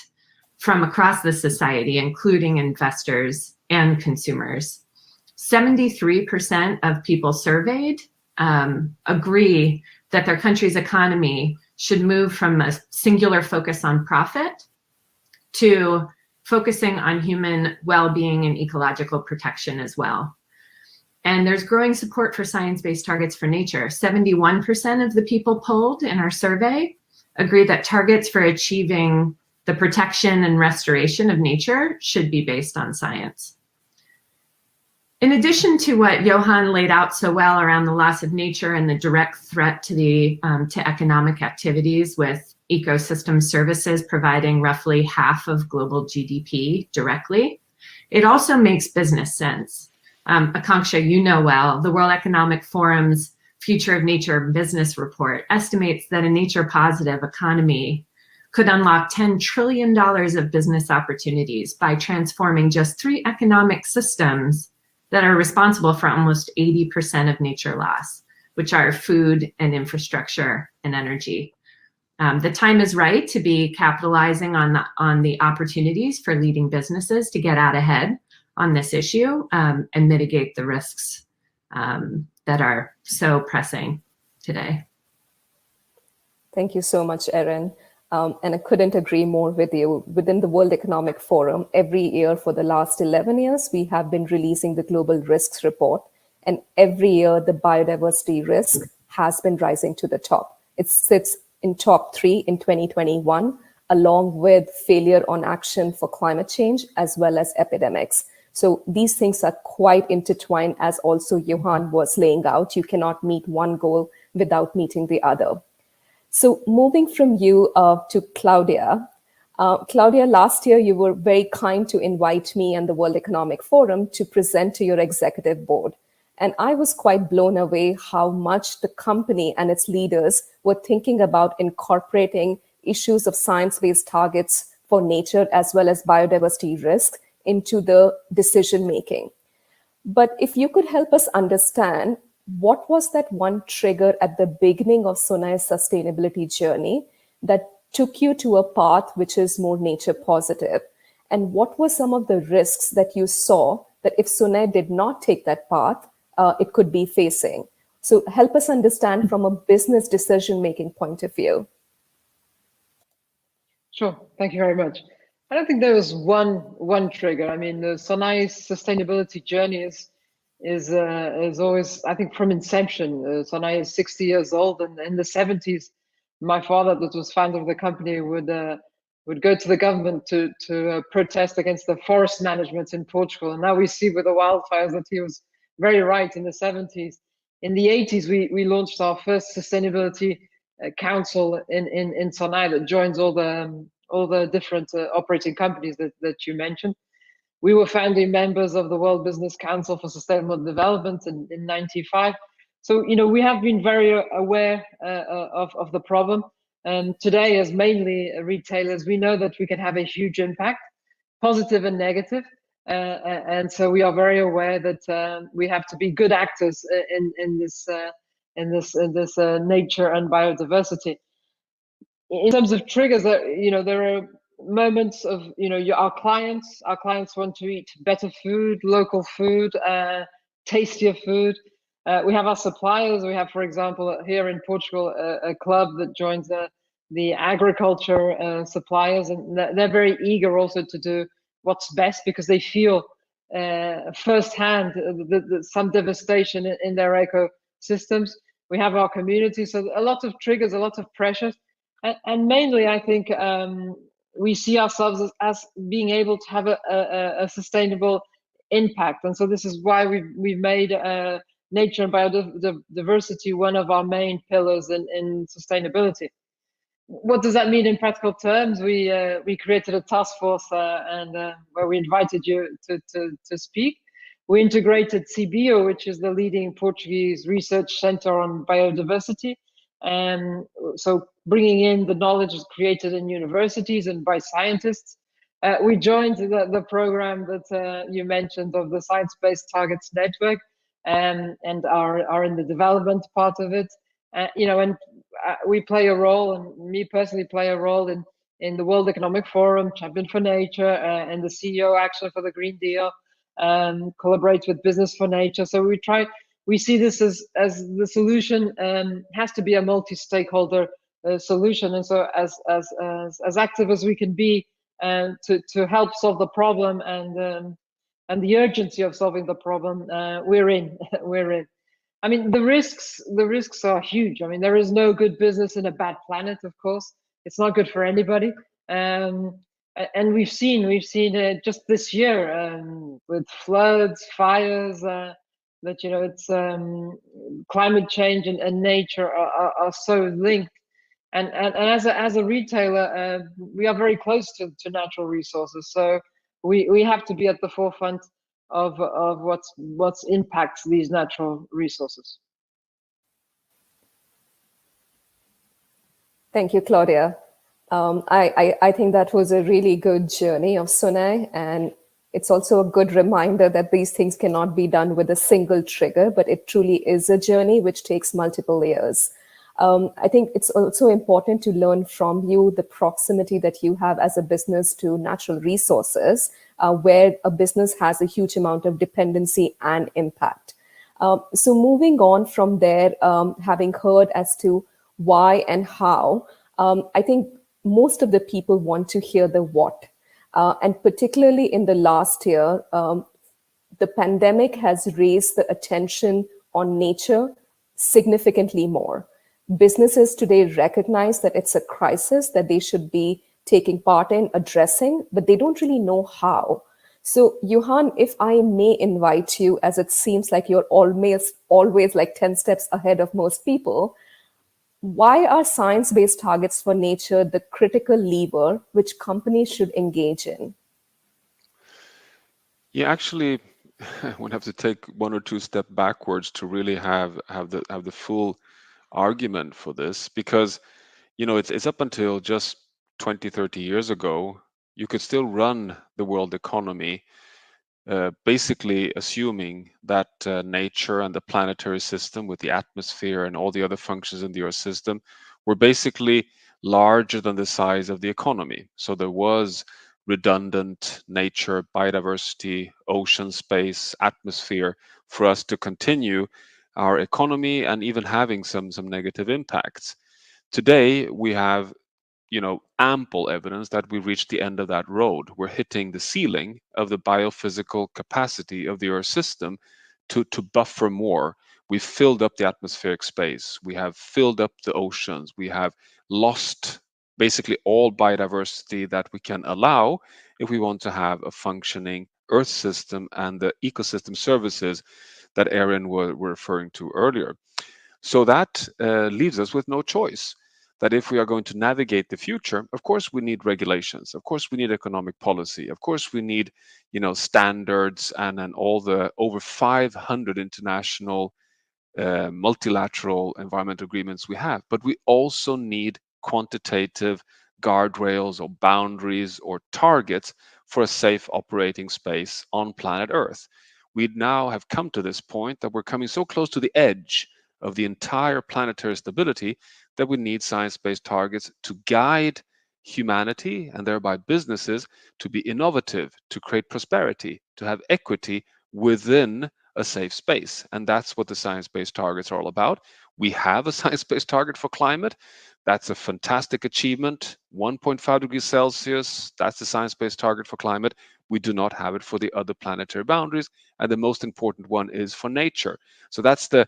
[SPEAKER 11] from across the society, including investors and consumers. 73% of people surveyed agree that their country's economy should move from a singular focus on profit to focusing on human well-being and ecological protection as well. And there's growing support for science-based targets for nature. 71% of the people polled in our survey agree that targets for achieving the protection and restoration of nature should be based on science. In addition to what Johan laid out so well around the loss of nature and the direct threat to to economic activities, with ecosystem services providing roughly half of global GDP directly, it also makes business sense. Akanksha, you know well, the World Economic Forum's Future of Nature Business Report estimates that a nature-positive economy could unlock $10 trillion of business opportunities by transforming just 3 economic systems that are responsible for almost 80% of nature loss, which are food and infrastructure and energy. The time is right to be capitalizing on the opportunities for leading businesses to get out ahead on this issue and mitigate the risks that are so pressing today.
[SPEAKER 8] Thank you so much, Erin. And I couldn't agree more with you. Within the World Economic Forum, every year for the last 11 years, we have been releasing the Global Risks Report. And every year, the biodiversity risk has been rising to the top. It sits in top 3 in 2021, along with failure on action for climate change, as well as epidemics. So these things are quite intertwined, as also Johan was laying out. You cannot meet one goal without meeting the other. So moving from you to Claudia. Claudia, last year you were very kind to invite me and the World Economic Forum to present to your executive board. And I was quite blown away how much the company and its leaders were thinking about incorporating issues of science-based targets for nature as well as biodiversity risk into the decision making. But if you could help us understand, what was that one trigger at the beginning of Sonai's sustainability journey that took you to a path which is more nature positive? And what were some of the risks that you saw that if Sonai did not take that path, it could be facing? So help us understand from a business decision-making point of view.
[SPEAKER 10] Sure, thank you very much. I don't think there was one trigger. I mean, the Sonai's sustainability journey is always, I think, from inception. Sonai is 60 years old, and in the 70s, my father, that was founder of the company, would go to the government to protest against the forest management in Portugal. And now we see with the wildfires that he was very right in the 70s. In the 80s, we launched our first sustainability council in Sonai that joins all the different operating companies that you mentioned. We were founding members of the World Business Council for Sustainable Development in 95. So, we have been very aware of the problem. And today, as mainly retailers, we know that we can have a huge impact, positive and negative. And so we are very aware that we have to be good actors in this nature and biodiversity. In terms of triggers, there are moments of, our clients want to eat better food, local food, tastier food. We have our suppliers. We have, for example, here in Portugal, a club that joins the agriculture suppliers, and they're very eager also to do what's best because they feel firsthand some devastation in their ecosystems. We have our community, so a lot of triggers, a lot of pressures, and mainly I think we see ourselves as being able to have a sustainable impact, and so this is why we've made nature and biodiversity one of our main pillars in sustainability. What does that mean in practical terms? We created a task force and where we invited you to speak. We integrated CBio, which is the leading Portuguese research center on biodiversity, and so bringing in the knowledge created in universities and by scientists. We joined the program that you mentioned of the Science-Based Targets Network, and are in the development part of it. And we play a role, and me personally play a role in the World Economic Forum, Champion for Nature, and the CEO Action for the Green Deal, collaborate with Business for Nature. So we see this as the solution has to be a multi-stakeholder solution, and so as active as we can be to help solve the problem and the urgency of solving the problem, we're in. I mean, the risks are huge. I mean, there is no good business in a bad planet, of course. It's not good for anybody. And we've seen it just this year with floods, fires, that, it's climate change and nature are so linked. And as a retailer, we are very close to natural resources. So we have to be at the forefront of what impacts these natural resources.
[SPEAKER 8] Thank you, Claudia. I think that was a really good journey of Sonai, and it's also a good reminder that these things cannot be done with a single trigger, but it truly is a journey which takes multiple years. I think it's also important to learn from you the proximity that you have as a business to natural resources, where a business has a huge amount of dependency and impact. So moving on from there, having heard as to why and how, I think most of the people want to hear the what. And particularly in the last year, the pandemic has raised the attention on nature significantly more. Businesses today recognize that it's a crisis that they should be taking part in addressing, but they don't really know how. So, Johan, if I may invite you, as it seems like you're always like 10 steps ahead of most people, why are science-based targets for nature the critical lever which companies should engage in?
[SPEAKER 9] Yeah, actually, I would have to take one or two steps backwards to really have the full argument for this, because it's up until just 20, 30 years ago, you could still run the world economy basically assuming that nature and the planetary system with the atmosphere and all the other functions in the Earth system were basically larger than the size of the economy. So there was redundant nature, biodiversity, ocean space, atmosphere for us to continue our economy and even having some negative impacts. Today, we have ample evidence that we reached the end of that road. We're hitting the ceiling of the biophysical capacity of the Earth system to buffer more. We've filled up the atmospheric space. We have filled up the oceans. We have lost basically all biodiversity that we can allow if we want to have a functioning Earth system and the ecosystem services that Erin were referring to earlier. So that leaves us with no choice. That if we are going to navigate the future, of course we need regulations, of course we need economic policy, of course we need standards and all the over 500 international multilateral environmental agreements we have, but we also need quantitative guardrails or boundaries or targets for a safe operating space on planet Earth. We now have come to this point that we're coming so close to the edge of the entire planetary stability that we need science-based targets to guide humanity and thereby businesses to be innovative, to create prosperity, to have equity within a safe space. And that's what the science-based targets are all about. We have a science-based target for climate. That's a fantastic achievement. 1.5 degrees Celsius, that's the science-based target for climate. We do not have it for the other planetary boundaries. And the most important one is for nature. So that's the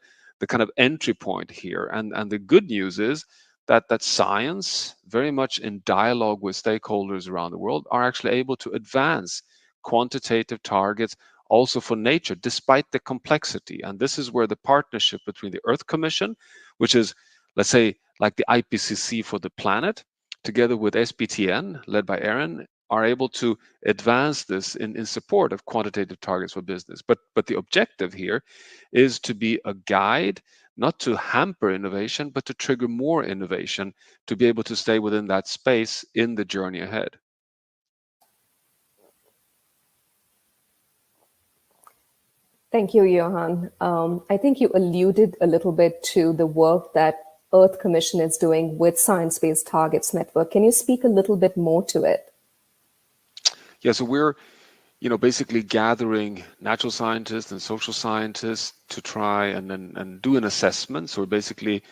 [SPEAKER 9] kind of entry point here. And the good news is that science, very much in dialogue with stakeholders around the world, are actually able to advance quantitative targets also for nature, despite the complexity. And this is where the partnership between the Earth Commission, which is, let's say, like the IPCC for the planet, together with SBTN, led by Erin, are able to advance this in support of quantitative targets for business. But the objective here is to be a guide, not to hamper innovation, but to trigger more innovation, to be able to stay within that space in the journey ahead.
[SPEAKER 8] Thank you, Johan. I think you alluded a little bit to the work that Earth Commission is doing with Science-Based Targets Network. Can you speak a little bit more to it?
[SPEAKER 9] Yeah, so we're, basically gathering natural scientists and social scientists to try and do an assessment. So we're basically,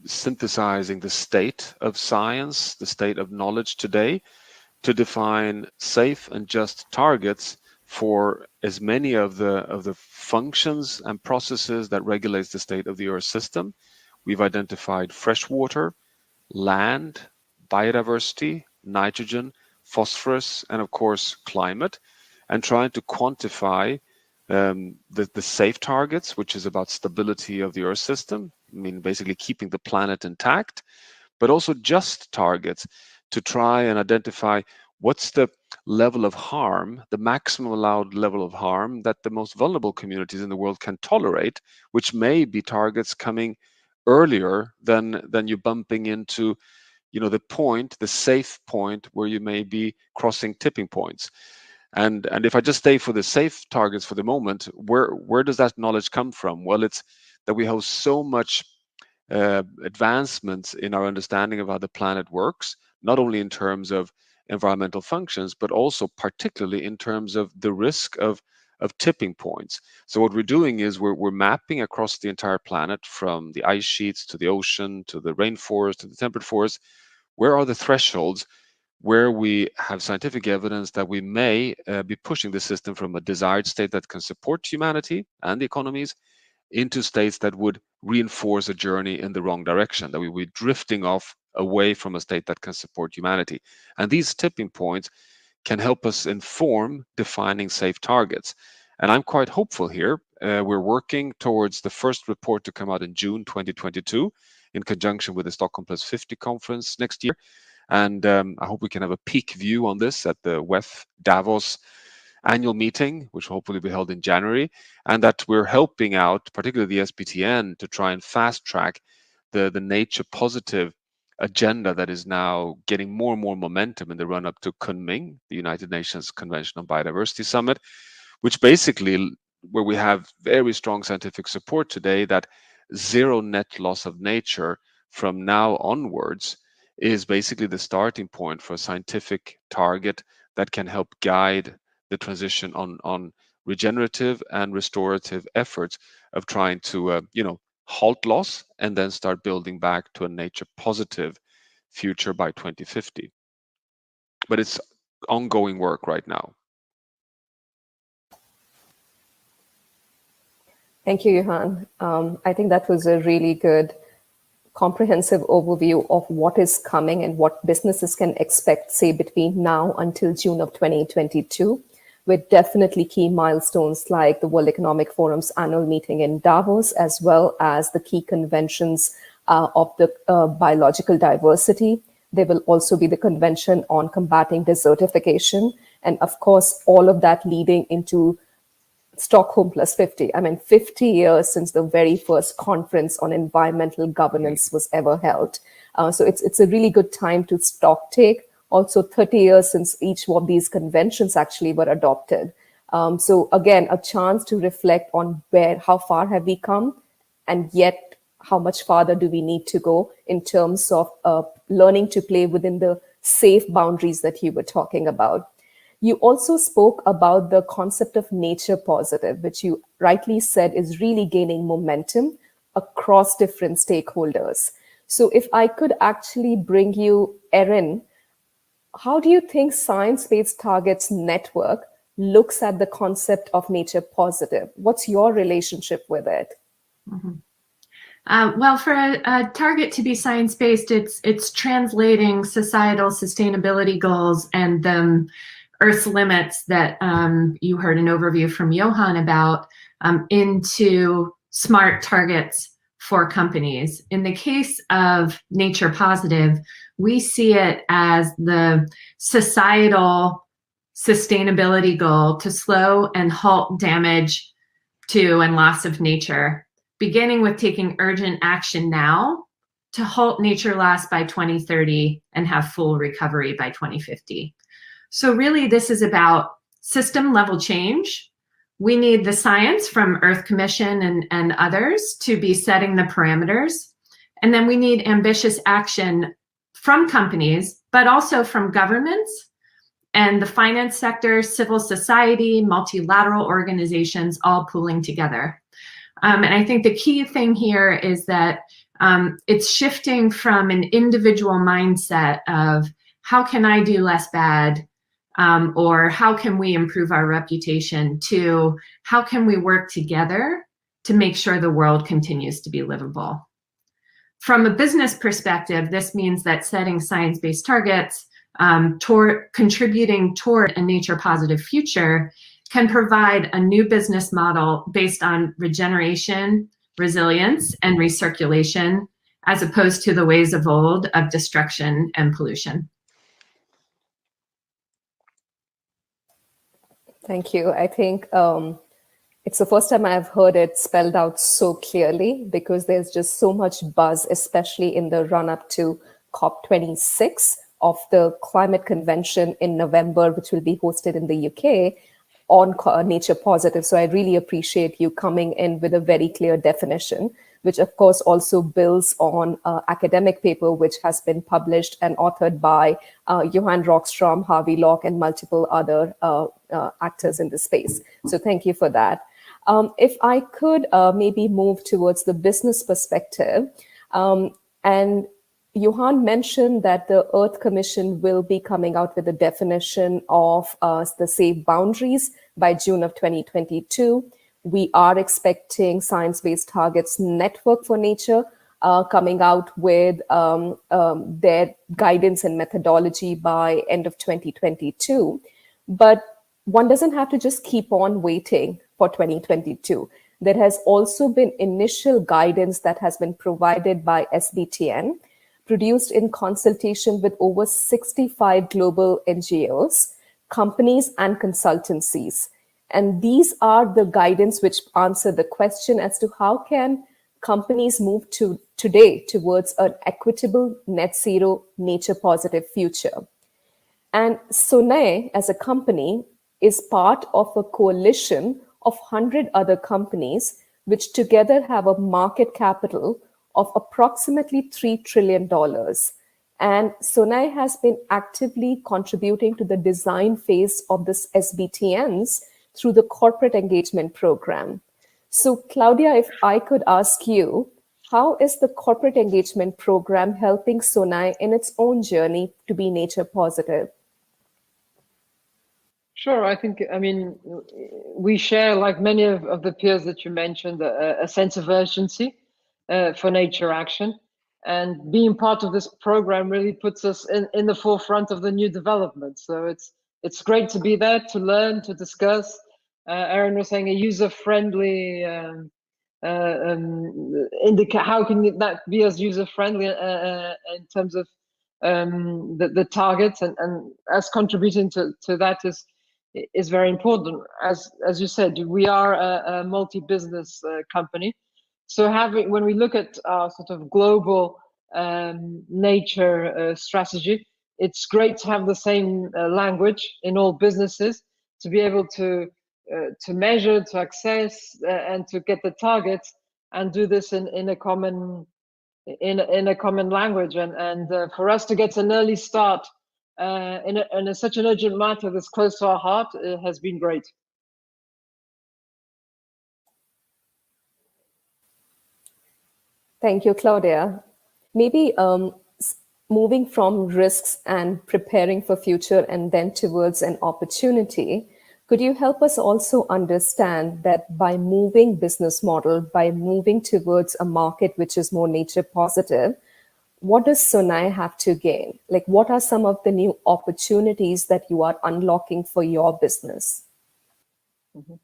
[SPEAKER 9] synthesizing the state of science, the state of knowledge today, to define safe and just targets for as many of the functions and processes that regulates the state of the Earth system. We've identified freshwater, land, biodiversity, nitrogen, phosphorus, and of course climate, and trying to quantify the safe targets, which is about stability of the Earth system, basically keeping the planet intact, but also just targets to try and identify what's the level of harm, the maximum allowed level of harm that the most vulnerable communities in the world can tolerate, which may be targets coming earlier than you bumping into the safe point where you may be crossing tipping points. And if I just stay for the safe targets for the moment, where does that knowledge come from? Well, it's that we have so much advancements in our understanding of how the planet works, not only in terms of environmental functions, but also particularly in terms of the risk of tipping points. So what we're doing is we're mapping across the entire planet, from the ice sheets to the ocean, to the rainforest, to the temperate forest. Where are the thresholds where we have scientific evidence that we may be pushing the system from a desired state that can support humanity and the economies into states that would reinforce a journey in the wrong direction, that we would be drifting off away from a state that can support humanity. And these tipping points can help us inform defining safe targets. And I'm quite hopeful here. We're working towards the first report to come out in June 2022 in conjunction with the Stockholm Plus 50 conference next year. And I hope we can have a peak view on this at the WEF Davos annual meeting, which will hopefully be held in January, and that we're helping out, particularly the SBTN, to try and fast track the nature positive agenda that is now getting more and more momentum in the run-up to Kunming, the United Nations Convention on Biodiversity Summit, which basically, where we have very strong scientific support today that zero net loss of nature from now onwards is basically the starting point for a scientific target that can help guide the transition on regenerative and restorative efforts of trying to halt loss and then start building back to a nature positive future by 2050. But it's ongoing work right now.
[SPEAKER 8] Thank you, Johan. I think that was a really good comprehensive overview of what is coming and what businesses can expect, say, between now until June of 2022, with definitely key milestones like the World Economic Forum's annual meeting in Davos, as well as the key conventions of the biological diversity. There will also be the Convention on Combating Desertification. And of course, all of that leading into Stockholm plus 50. I mean, 50 years since the very first conference on environmental governance was ever held. So it's a really good time to stock take. Also 30 years since each of these conventions actually were adopted. So again, a chance to reflect on how far have we come, and yet how much farther do we need to go in terms of learning to play within the safe boundaries that you were talking about. You also spoke about the concept of nature positive, which you rightly said is really gaining momentum across different stakeholders. So if I could actually bring you, Erin, how do you think Science-Based Targets Network looks at the concept of nature positive? What's your relationship with it?
[SPEAKER 11] Well, for a target to be science-based, it's translating societal sustainability goals and Earth's limits that you heard an overview from Johan about into smart targets for companies. In the case of nature positive, we see it as the societal sustainability goal to slow and halt damage to and loss of nature, beginning with taking urgent action now to halt nature loss by 2030 and have full recovery by 2050. So really, this is about system level change. We need the science from Earth Commission and others to be setting the parameters. And then we need ambitious action from companies, but also from governments and the finance sector, civil society, multilateral organizations, all pooling together. And I think the key thing here is that it's shifting from an individual mindset of how can I do less bad, or how can we improve our reputation, to how can we work together to make sure the world continues to be livable. From a business perspective, this means that setting science-based targets contributing toward a nature positive future can provide a new business model based on regeneration, resilience, and recirculation, as opposed to the ways of old of destruction and pollution.
[SPEAKER 8] Thank you. I think it's the first time I've heard it spelled out so clearly, because there's just so much buzz, especially in the run-up to COP26 of the Climate Convention in November, which will be hosted in the UK, on nature positive. So I really appreciate you coming in with a very clear definition, which of course also builds on academic paper which has been published and authored by Johan Rockstrom, Harvey Locke, and multiple other actors in the space. So thank you for that. If I could maybe move towards the business perspective, and Johan mentioned that the Earth Commission will be coming out with a definition of the safe boundaries by June of 2022. We are expecting Science-Based Targets Network for Nature coming out with their guidance and methodology by end of 2022. But one doesn't have to just keep on waiting for 2022. There has also been initial guidance that has been provided by SBTN, produced in consultation with over 65 global NGOs, companies, and consultancies. And these are the guidance which answer the question as to how can companies move today towards an equitable, net zero, nature positive future. And Sonai, as a company, is part of a coalition of 100 other companies, which together have a market capital of approximately $3 trillion. And Sonai has been actively contributing to the design phase of this SBTNs through the corporate engagement program. So Claudia, if I could ask you, how is the corporate engagement program helping Sonai in its own journey to be nature positive?
[SPEAKER 10] Sure, I mean, we share, like many of the peers that you mentioned, a sense of urgency for nature action. And being part of this program really puts us in the forefront of the new developments. So it's great to be there, to learn, to discuss. Aaron was saying a user-friendly how can that be as user-friendly in terms of the targets, and us contributing to that is very important. As you said, we are a multi-business company. So when we look at our sort of global nature strategy, it's great to have the same language in all businesses, to be able to measure, to access, and to get the targets, and do this in a common language. And for us to get an early start in such an urgent matter that's close to our heart, it has been great.
[SPEAKER 8] Thank you, Claudia. Maybe moving from risks and preparing for future and then towards an opportunity, could you help us also understand that by moving business model, by moving towards a market which is more nature positive, what does Sonai have to gain? Like, what are some of the new opportunities that you are unlocking for your business?
[SPEAKER 10] Mm-hmm.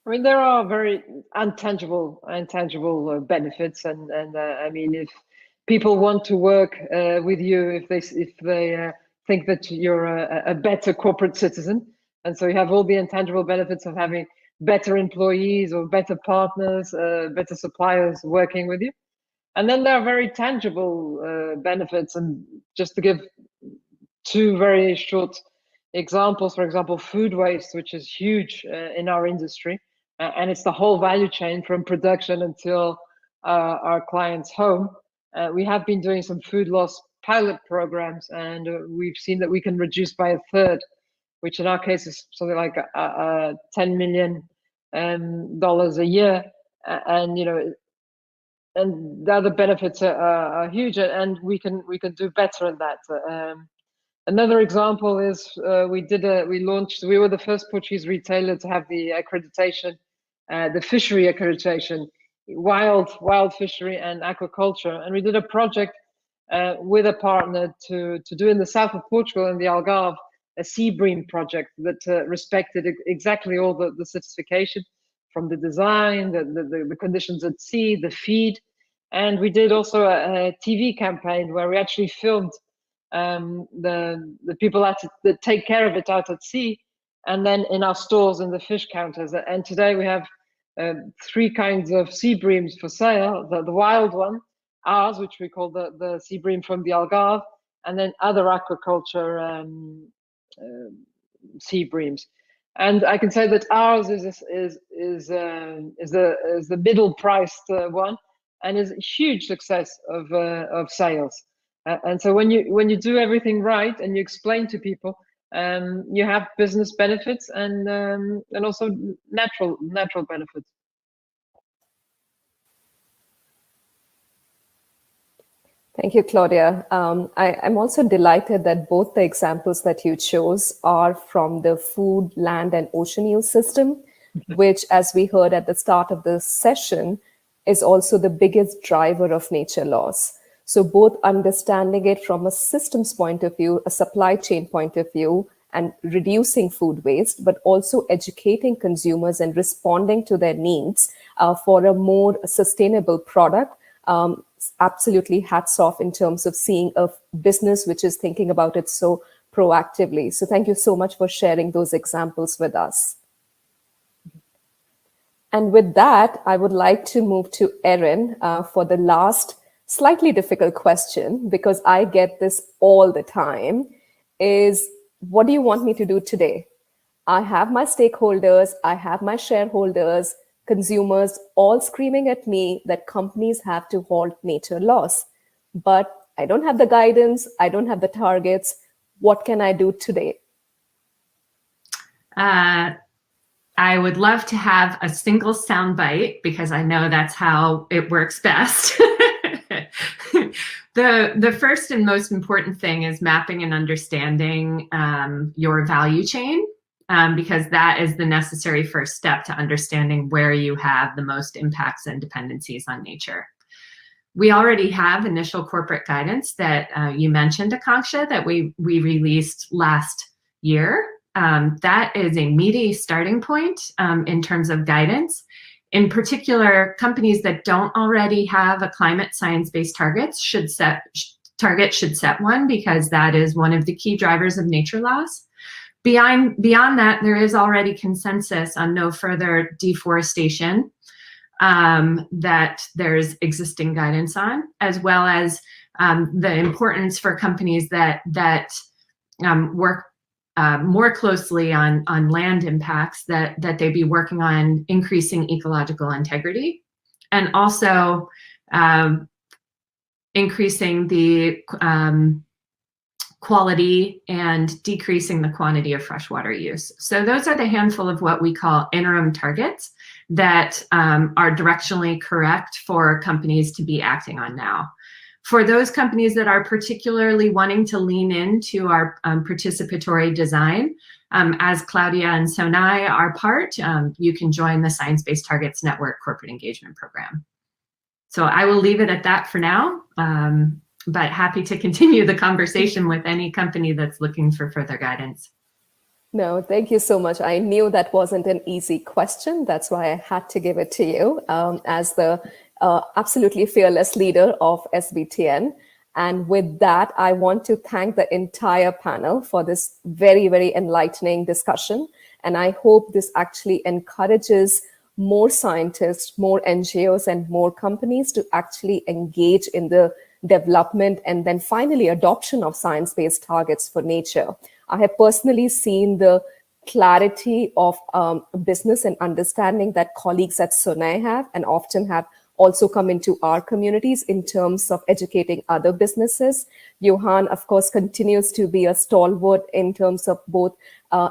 [SPEAKER 10] I mean, there are very intangible benefits, and I mean, if people want to work with you, if they think that you're a better corporate citizen, and so you have all the intangible benefits of having better employees or better partners, better suppliers working with you. And then there are very tangible benefits, and just to give two very short examples, for example, food waste, which is huge in our industry, and it's the whole value chain from production until our client's home. We have been doing some food loss pilot programs, and we've seen that we can reduce by a third, which in our case is something like $10 million a year, and and the other benefits are huge, and we can do better in that. Another example is we were the first Portuguese retailer to have the accreditation, the fishery accreditation, wild fishery and aquaculture, and we did a project with a partner to do in the south of Portugal, in the Algarve, a sea bream project that respected exactly all the certification, from the design, the conditions at sea, the feed. And we did also a TV campaign where we actually filmed the people that take care of it out at sea, and then in our stores in the fish counters. And today we have 3 kinds of sea breams for sale: the wild one, ours, which we call the sea bream from the Algarve, and then other aquaculture sea breams. And I can say that ours is the middle priced one, and is a huge success of sales. And so when you do everything right and you explain to people, you have business benefits and also natural benefits.
[SPEAKER 8] Thank you, Claudia. I'm also delighted that both the examples that you chose are from the food, land, and ocean ecosystem, which, as we heard at the start of the session, is also the biggest driver of nature loss. So both understanding it from a systems point of view, a supply chain point of view, and reducing food waste, but also educating consumers and responding to their needs for a more sustainable product. Absolutely hats off in terms of seeing a business which is thinking about it so proactively. So thank you so much for sharing those examples with us. And with that, I would like to move to Erin for the last slightly difficult question, because I get this all the time, is what do you want me to do today? I have my stakeholders, I have my shareholders, consumers all screaming at me that companies have to halt nature loss. But I don't have the guidance, I don't have the targets. What can I do today?
[SPEAKER 11] I would love to have a single soundbite, because I know that's how it works best. The first and most important thing is mapping and understanding your value chain, because that is the necessary first step to understanding where you have the most impacts and dependencies on nature. We already have initial corporate guidance that you mentioned, Akanksha, that we released last year. That is a meaty starting point in terms of guidance. In particular, companies that don't already have a climate science-based target should set one, because that is one of the key drivers of nature loss. Beyond that, there is already consensus on no further deforestation that there's existing guidance on, as well as the importance for companies that work more closely on land impacts, that they be working on increasing ecological integrity, and also increasing the quality and decreasing the quantity of freshwater use. So those are the handful of what we call interim targets that are directionally correct for companies to be acting on now. For those companies that are particularly wanting to lean into our participatory design, as Claudia and Sonai are part, you can join the Science-Based Targets Network Corporate Engagement Program. So I will leave it at that for now, but happy to continue the conversation with any company that's looking for further guidance.
[SPEAKER 8] No, thank you so much. I knew that wasn't an easy question. That's why I had to give it to you as the absolutely fearless leader of SBTN. And with that, I want to thank the entire panel for this very, very enlightening discussion. And I hope this actually encourages more scientists, more NGOs, and more companies to actually engage in the development and then finally adoption of science-based targets for nature. I have personally seen the clarity of business and understanding that colleagues at Sonai have, and often have also come into our communities in terms of educating other businesses. Johan, of course, continues to be a stalwart in terms of both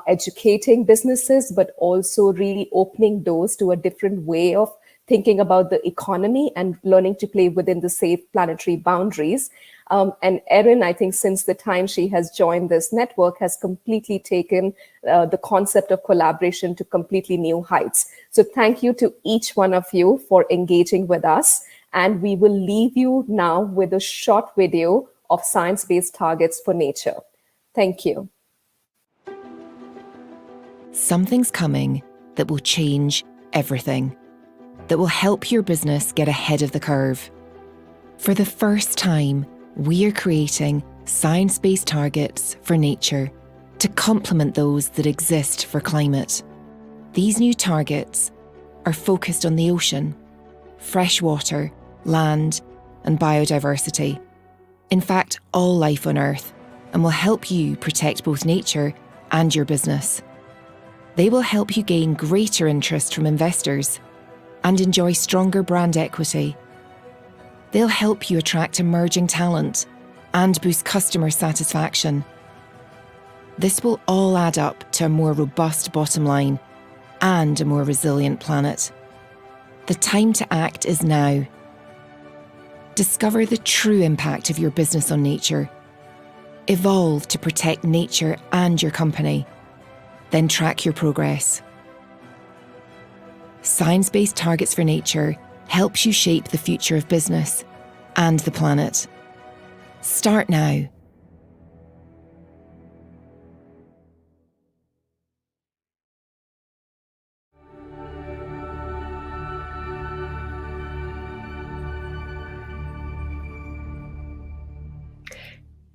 [SPEAKER 8] educating businesses, but also really opening doors to a different way of thinking about the economy and learning to play within the safe planetary boundaries. And Erin, I think since the time she has joined this network, has completely taken the concept of collaboration to completely new heights. So thank you to each one of you for engaging with us. And we will leave you now with a short video of science-based targets for nature. Thank you.
[SPEAKER 12] Something's coming that will change everything, that will help your business get ahead of the curve. For the first time, we are creating science-based targets for nature to complement those that exist for climate. These new targets are focused on the ocean, fresh water, land, and biodiversity. In fact, all life on Earth, and will help you protect both nature and your business. They will help you gain greater interest from investors and enjoy stronger brand equity. They'll help you attract emerging talent and boost customer satisfaction. This will all add up to a more robust bottom line and a more resilient planet. The time to act is now. Discover the true impact of your business on nature. Evolve to protect nature and your company. Then track your progress. Science-Based Targets for Nature helps you shape the future of business and the planet. Start now.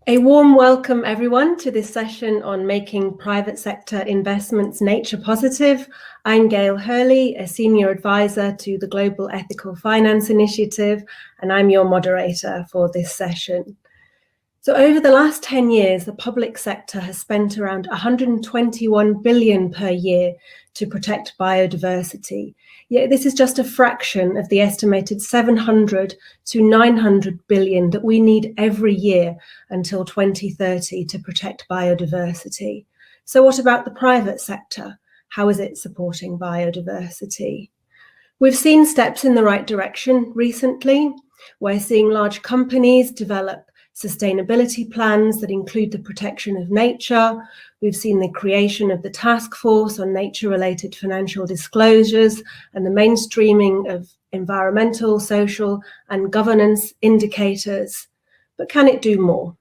[SPEAKER 13] A warm welcome, everyone, to this session on making private sector investments nature positive. I'm Gail Hurley, a senior advisor to the Global Ethical Finance Initiative, and I'm your moderator for this session. So over the last 10 years, the public sector has spent around 121 billion per year to protect biodiversity. Yet this is just a fraction of the estimated 700 to 900 billion that we need every year until 2030 to protect biodiversity. So what about the private sector? How is it supporting biodiversity? We've seen steps in the right direction recently. We're seeing large companies develop sustainability plans that include the protection of nature. We've seen the creation of the task force on nature-related financial disclosures and the mainstreaming of environmental, social, and governance indicators. But can it do more?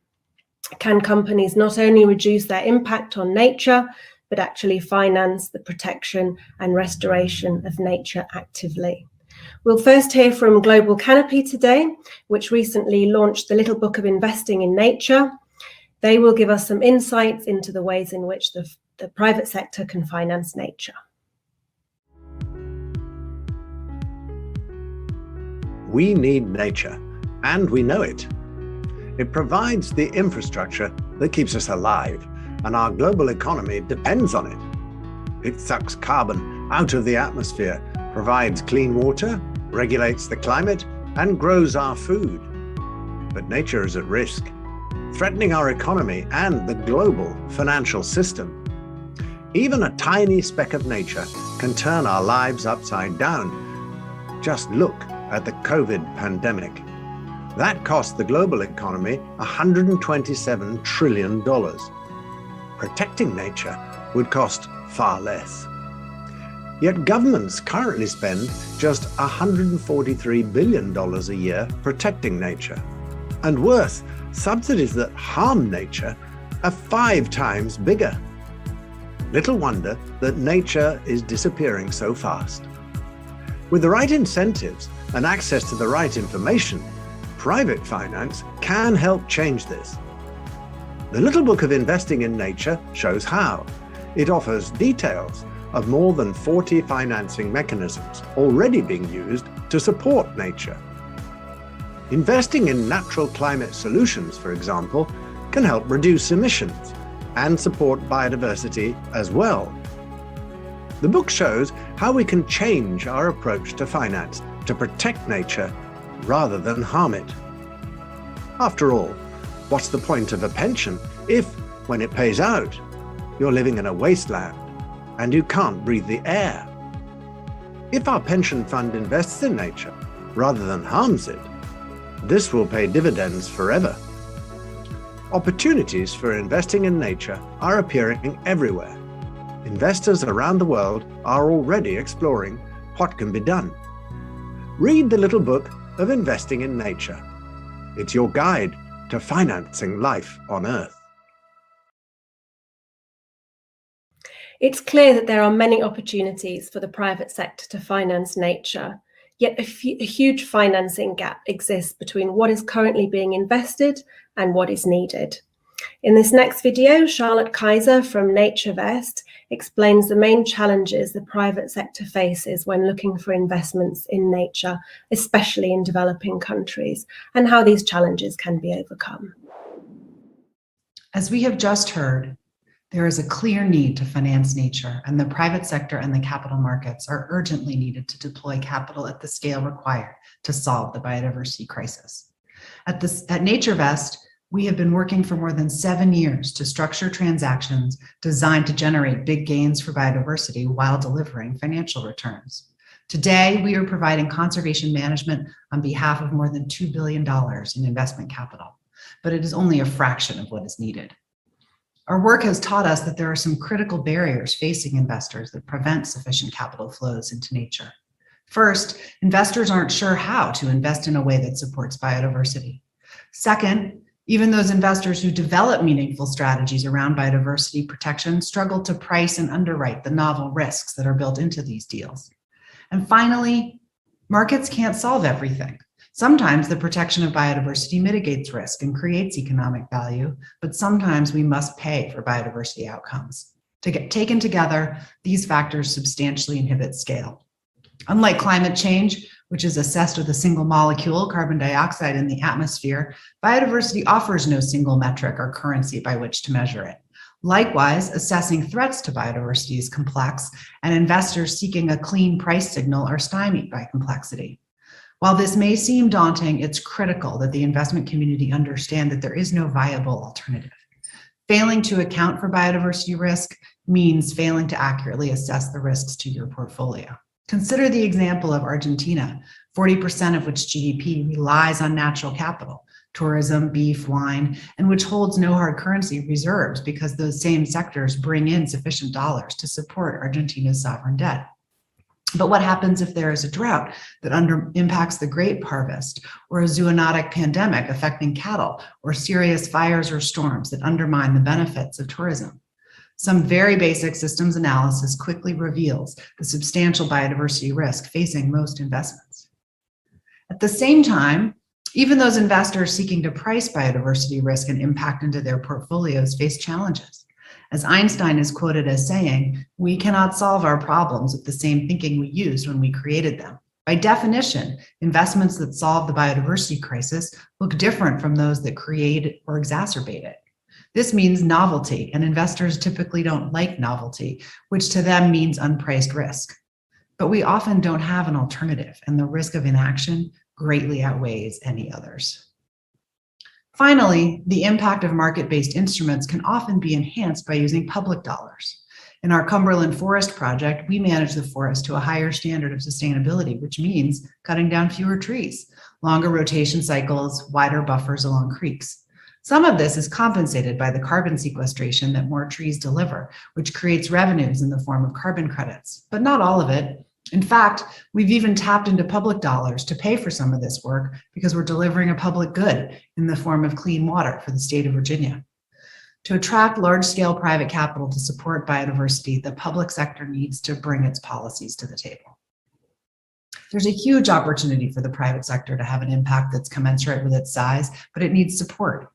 [SPEAKER 13] Can companies not only reduce their impact on nature, but actually finance the protection and restoration of nature actively? We'll first hear from Global Canopy today, which recently launched the Little Book of Investing in Nature. They will give us some insights into the ways in which the private sector can finance nature.
[SPEAKER 14] We need nature, and we know it. It provides the infrastructure that keeps us alive, and our global economy depends on it. It sucks carbon out of the atmosphere, provides clean water, regulates the climate, and grows our food. But nature is at risk, threatening our economy and the global financial system. Even a tiny speck of nature can turn our lives upside down. Just look at the COVID pandemic. That cost the global economy $127 trillion. Protecting nature would cost far less. Yet governments currently spend just $143 billion a year protecting nature. And worse, subsidies that harm nature are 5 times bigger. Little wonder that nature is disappearing so fast. With the right incentives and access to the right information, private finance can help change this. The Little Book of Investing in Nature shows how. It offers details of more than 40 financing mechanisms already being used to support nature. Investing in natural climate solutions, for example, can help reduce emissions and support biodiversity as well. The book shows how we can change our approach to finance to protect nature rather than harm it. After all, what's the point of a pension if, when it pays out, you're living in a wasteland and you can't breathe the air? If our pension fund invests in nature rather than harms it, this will pay dividends forever. Opportunities for investing in nature are appearing everywhere. Investors around the world are already exploring what can be done. Read the Little Book of Investing in Nature. It's your guide to financing life on Earth.
[SPEAKER 13] It's clear that there are many opportunities for the private sector to finance nature, yet a huge financing gap exists between what is currently being invested and what is needed. In this next video, Charlotte Kaiser from Sciencebased explains the main challenges the private sector faces when looking for investments in nature, especially in developing countries, and how these challenges can be overcome.
[SPEAKER 15] As we have just heard, there is a clear need to finance nature, and the private sector and the capital markets are urgently needed to deploy capital at the scale required to solve the biodiversity crisis. At Sciencebased, we have been working for more than 7 years to structure transactions designed to generate big gains for biodiversity while delivering financial returns. Today, we are providing conservation management on behalf of more than $2 billion in investment capital, but it is only a fraction of what is needed. Our work has taught us that there are some critical barriers facing investors that prevent sufficient capital flows into nature. First, investors aren't sure how to invest in a way that supports biodiversity. Second, even those investors who develop meaningful strategies around biodiversity protection struggle to price and underwrite the novel risks that are built into these deals. And finally, markets can't solve everything. Sometimes the protection of biodiversity mitigates risk and creates economic value, but sometimes we must pay for biodiversity outcomes. Taken together, these factors substantially inhibit scale. Unlike climate change, which is assessed with a single molecule, carbon dioxide, in the atmosphere, biodiversity offers no single metric or currency by which to measure it. Likewise, assessing threats to biodiversity is complex, and investors seeking a clean price signal are stymied by complexity. While this may seem daunting, it's critical that the investment community understand that there is no viable alternative. Failing to account for biodiversity risk means failing to accurately assess the risks to your portfolio. Consider the example of Argentina, 40% of which GDP relies on natural capital, tourism, beef, wine, and which holds no hard currency reserves because those same sectors bring in sufficient dollars to support Argentina's sovereign debt. But what happens if there is a drought that impacts the grape harvest, or a zoonotic pandemic affecting cattle, or serious fires or storms that undermine the benefits of tourism? Some very basic systems analysis quickly reveals the substantial biodiversity risk facing most investments. At the same time, even those investors seeking to price biodiversity risk and impact into their portfolios face challenges. As Einstein is quoted as saying, "We cannot solve our problems with the same thinking we used when we created them." By definition, investments that solve the biodiversity crisis look different from those that create or exacerbate it. This means novelty, and investors typically don't like novelty, which to them means unpriced risk. But we often don't have an alternative, and the risk of inaction greatly outweighs any others. Finally, the impact of market-based instruments can often be enhanced by using public dollars. In our Cumberland Forest project, we manage the forest to a higher standard of sustainability, which means cutting down fewer trees, longer rotation cycles, wider buffers along creeks. Some of this is compensated by the carbon sequestration that more trees deliver, which creates revenues in the form of carbon credits, but not all of it. In fact, we've even tapped into public dollars to pay for some of this work because we're delivering a public good in the form of clean water for the state of Virginia. To attract large-scale private capital to support biodiversity, the public sector needs to bring its policies to the table. There's a huge opportunity for the private sector to have an impact that's commensurate with its size, but it needs support.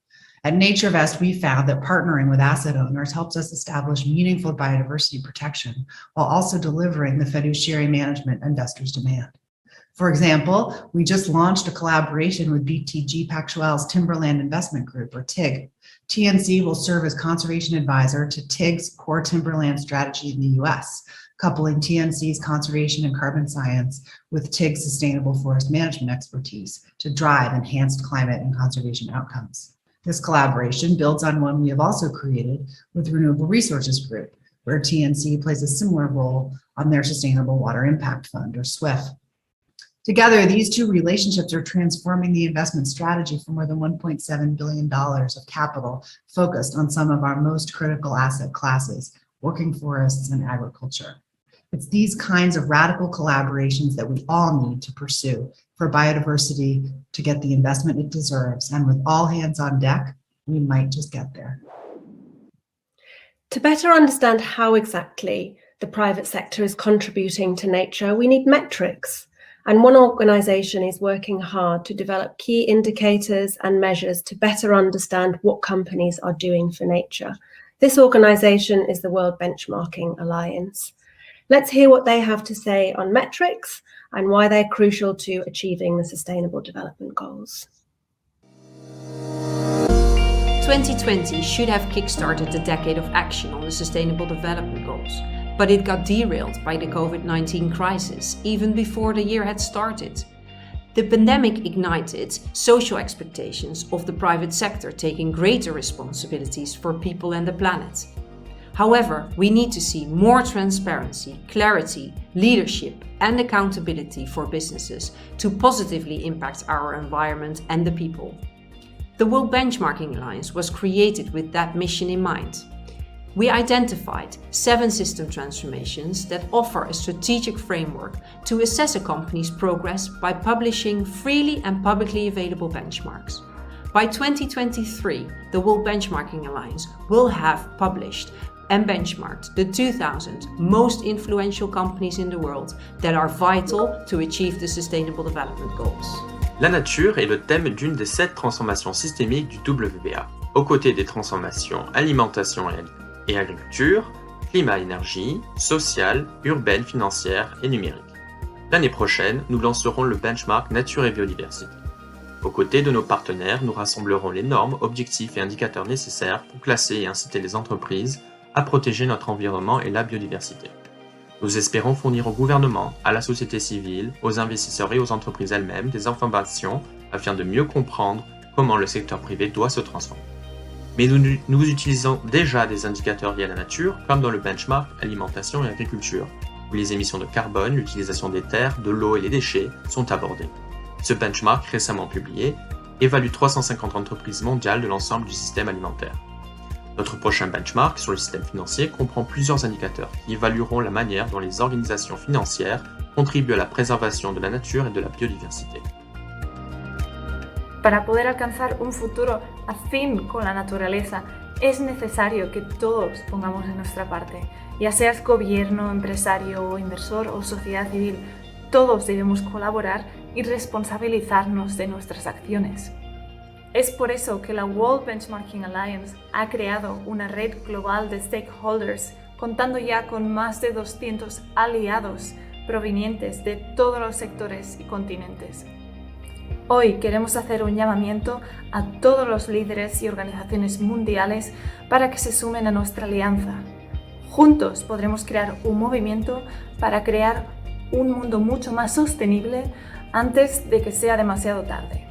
[SPEAKER 15] At NatureVest, we found that partnering with asset owners helps us establish meaningful biodiversity protection while also delivering the fiduciary management investors demand. For example, we just launched a collaboration with BTG Pactual's Timberland Investment Group, or TIG. TNC will serve as conservation advisor to TIG's core timberland strategy in the US, coupling TNC's conservation and carbon science with TIG's sustainable forest management expertise to drive enhanced climate and conservation outcomes. This collaboration builds on one we have also created with Renewable Resources Group, where TNC plays a similar role on their Sustainable Water Impact Fund, or SWIF. Together, these two relationships are transforming the investment strategy for more than $1.7 billion of capital focused on some of our most critical asset classes, working forests and agriculture. It's these kinds of radical collaborations that we all need to pursue for biodiversity to get the investment it deserves. And with all hands on deck, we might just get there.
[SPEAKER 13] To better understand how exactly the private sector is contributing to nature, we need metrics. And one organisation is working hard to develop key indicators and measures to better understand what companies are doing for nature. This organisation is the World Benchmarking Alliance. Let's hear what they have to say on metrics and why they're crucial to achieving the Sustainable Development Goals.
[SPEAKER 16] 2020 should have kickstarted the decade of action on the Sustainable Development Goals, but it got derailed by the COVID-19 crisis even before the year had started. The pandemic ignited social expectations of the private sector taking greater responsibilities for people and the planet. However, we need to see more transparency, clarity, leadership, and accountability for businesses to positively impact our environment and the people. The World Benchmarking Alliance was created with that mission in mind. We identified 7 system transformations that offer a strategic framework to assess a company's progress by publishing freely and publicly available benchmarks. By 2023, the World Benchmarking Alliance will have published and benchmarked the 2,000 most influential companies in the world that are vital to achieve the Sustainable Development Goals.
[SPEAKER 17] La nature est le thème d'une des 7 transformations systémiques du WBA, aux côtés des transformations alimentation et agriculture, climat-énergie, sociale, urbaine, financière et numérique. L'année prochaine, nous lancerons le benchmark Nature et Biodiversité. Aux côtés de nos partenaires, nous rassemblerons les normes, objectifs et indicateurs nécessaires pour classer et inciter les entreprises à protéger notre environnement et la biodiversité. Nous espérons fournir au gouvernement, à la société civile, aux investisseurs et aux entreprises elles-mêmes des informations afin de mieux comprendre comment le secteur privé doit se transformer. Mais nous utilisons déjà des indicateurs liés à la nature, comme dans le benchmark alimentation et agriculture, où les émissions de carbone, l'utilisation des terres, de l'eau et les déchets sont abordées. Ce benchmark, récemment publié, évalue 350 entreprises mondiales de l'ensemble du système alimentaire. Notre prochain benchmark sur le système financier comprend plusieurs indicateurs qui évalueront la manière dont les organisations financières contribuent à la préservation de la nature et de la biodiversité.
[SPEAKER 18] Para poder alcanzar un futuro afín con la naturaleza, es necesario que todos pongamos de nuestra parte, ya seas gobierno, empresario, inversor o sociedad civil. Todos debemos colaborar y responsabilizarnos de nuestras acciones. Es por eso que la World Benchmarking Alliance ha creado una red global de stakeholders, contando ya con más de 200 aliados provenientes de todos los sectores y continentes. Hoy queremos hacer un llamamiento a todos los líderes y organizaciones mundiales para que se sumen a nuestra alianza. Juntos podremos crear un movimiento para crear un mundo mucho más sostenible antes de que sea demasiado tarde.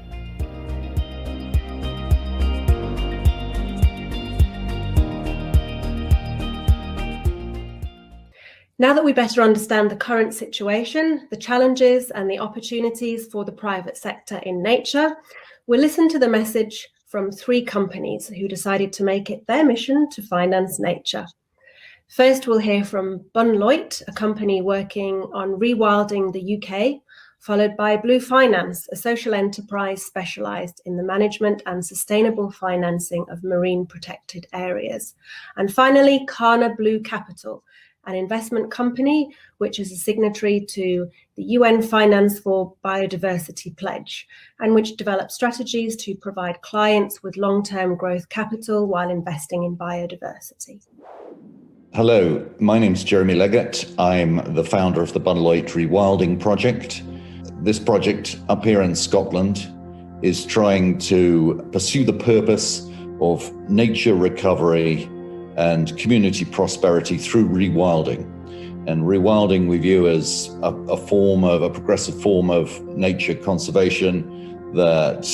[SPEAKER 13] Now that we better understand the current situation, the challenges and the opportunities for the private sector in nature, we'll listen to the message from 3 companies who decided to make it their mission to finance nature. First, we'll hear from Bunloit, a company working on rewilding the UK, followed by Blue Finance, a social enterprise specialised in the management and sustainable financing of marine protected areas. And finally, Kana Blue Capital, an investment company which is a signatory to the UN Finance for Biodiversity Pledge, and which develops strategies to provide clients with long-term growth capital while investing in biodiversity.
[SPEAKER 19] Hello, my name's Jeremy Leggett. I'm the founder of the Bunloit Rewilding Project. This project up here in Scotland is trying to pursue the purpose of nature recovery and community prosperity through rewilding. And rewilding we view as a progressive form of nature conservation that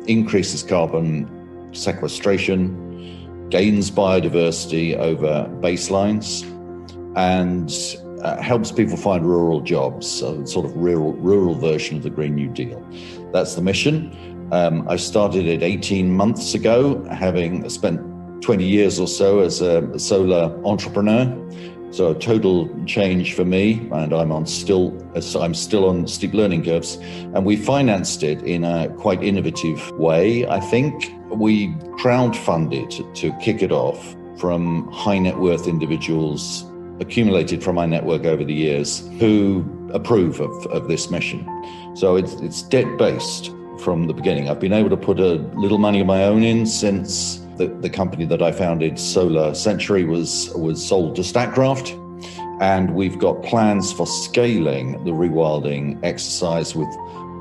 [SPEAKER 19] increases carbon sequestration, gains biodiversity over baselines, and helps people find rural jobs, a sort of rural version of the Green New Deal. That's the mission. I started it 18 months ago, having spent 20 years or so as a solar entrepreneur. So a total change for me, and I'm still on steep learning curves. And we financed it in a quite innovative way. I think we crowdfunded to kick it off from high net worth individuals accumulated from my network over the years who approve of this mission. So it's debt-based from the beginning. I've been able to put a little money of my own in since the company that I founded, Solar Century, was sold to Statkraft. And we've got plans for scaling the rewilding exercise with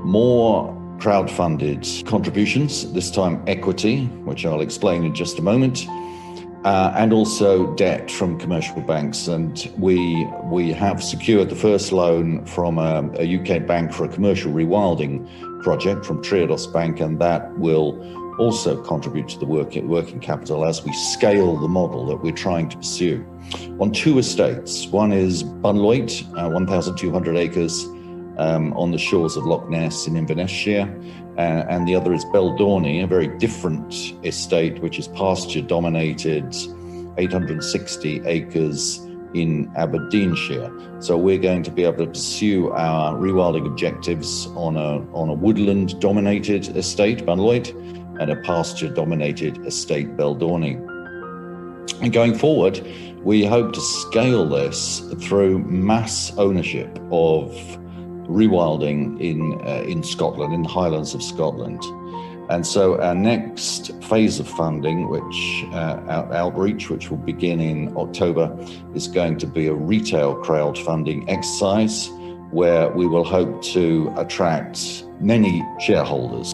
[SPEAKER 19] more crowdfunded contributions, this time equity, which I'll explain in just a moment, and also debt from commercial banks. And we have secured the first loan from a UK bank for a commercial rewilding project from Triodos Bank, and that will also contribute to the working capital as we scale the model that we're trying to pursue. On 2 estates, one is Bunloit, 1,200 acres on the shores of Loch Ness in Inverness, and the other is Beldorney, a very different estate, which is pasture-dominated, 860 acres in Aberdeenshire. So we're going to be able to pursue our rewilding objectives on a woodland-dominated estate, Bunloit, and a pasture-dominated estate, Beldorney. And going forward, we hope to scale this through mass ownership of rewilding in Scotland, in the Highlands of Scotland. And so our next phase of funding, which outreach, which will begin in October, is going to be a retail crowdfunding exercise where we will hope to attract many shareholders.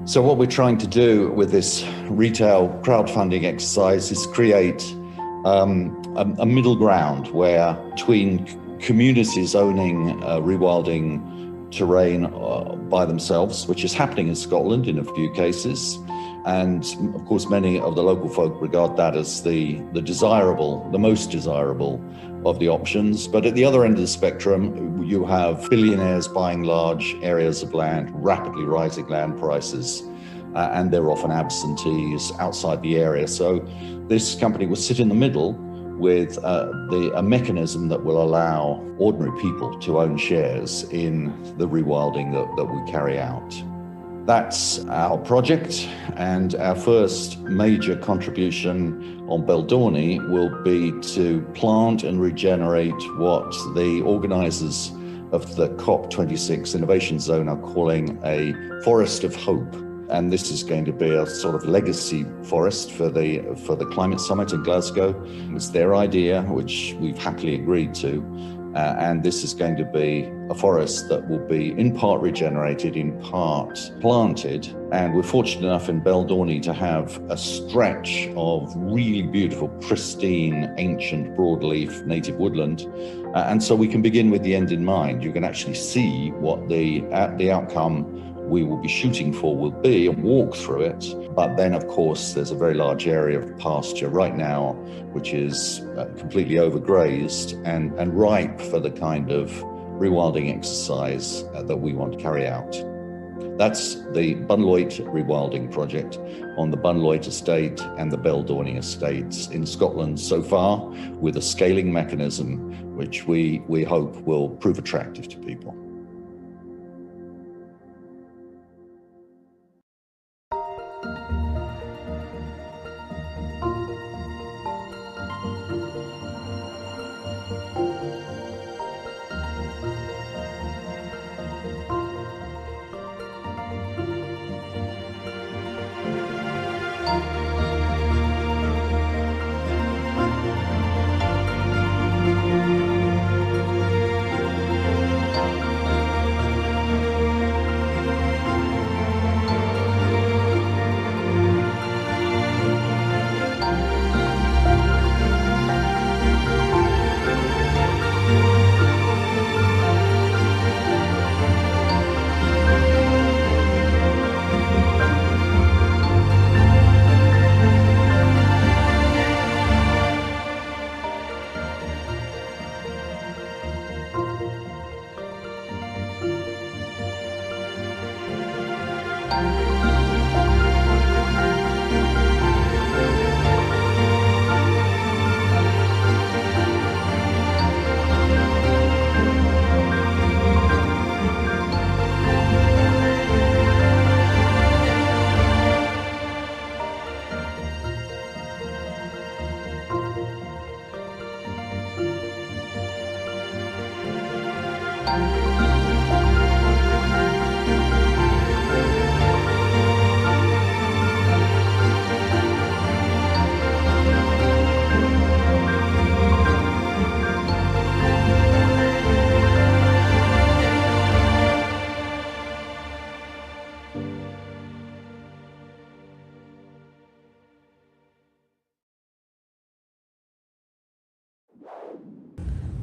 [SPEAKER 19] So what we're trying to do with this retail crowdfunding exercise is create a middle ground where between communities owning rewilding terrain by themselves, which is happening in Scotland in a few cases. And of course, many of the local folk regard that as the most desirable of the options. But at the other end of the spectrum, you have billionaires buying large areas of land, rapidly rising land prices, and they're often absentees outside the area. So this company will sit in the middle with a mechanism that will allow ordinary people to own shares in the rewilding that we carry out. That's our project, and our first major contribution on Beldorney will be to plant and regenerate what the organisers of the COP26 Innovation Zone are calling a forest of hope. And this is going to be a sort of legacy forest for the climate summit in Glasgow. It's their idea, which we've happily agreed to. And this is going to be a forest that will be in part regenerated, in part planted. And we're fortunate enough in Beldorney to have a stretch of really beautiful, pristine, ancient broadleaf native woodland. And so we can begin with the end in mind. You can actually see what the outcome we will be shooting for will be and walk through it. But then, of course, there's a very large area of pasture right now, which is completely overgrazed and ripe for the kind of rewilding exercise that we want to carry out. That's the Bunloit rewilding project on the Bunloit estate and the Beldorney estates in Scotland so far, with a scaling mechanism which we hope will prove attractive to people.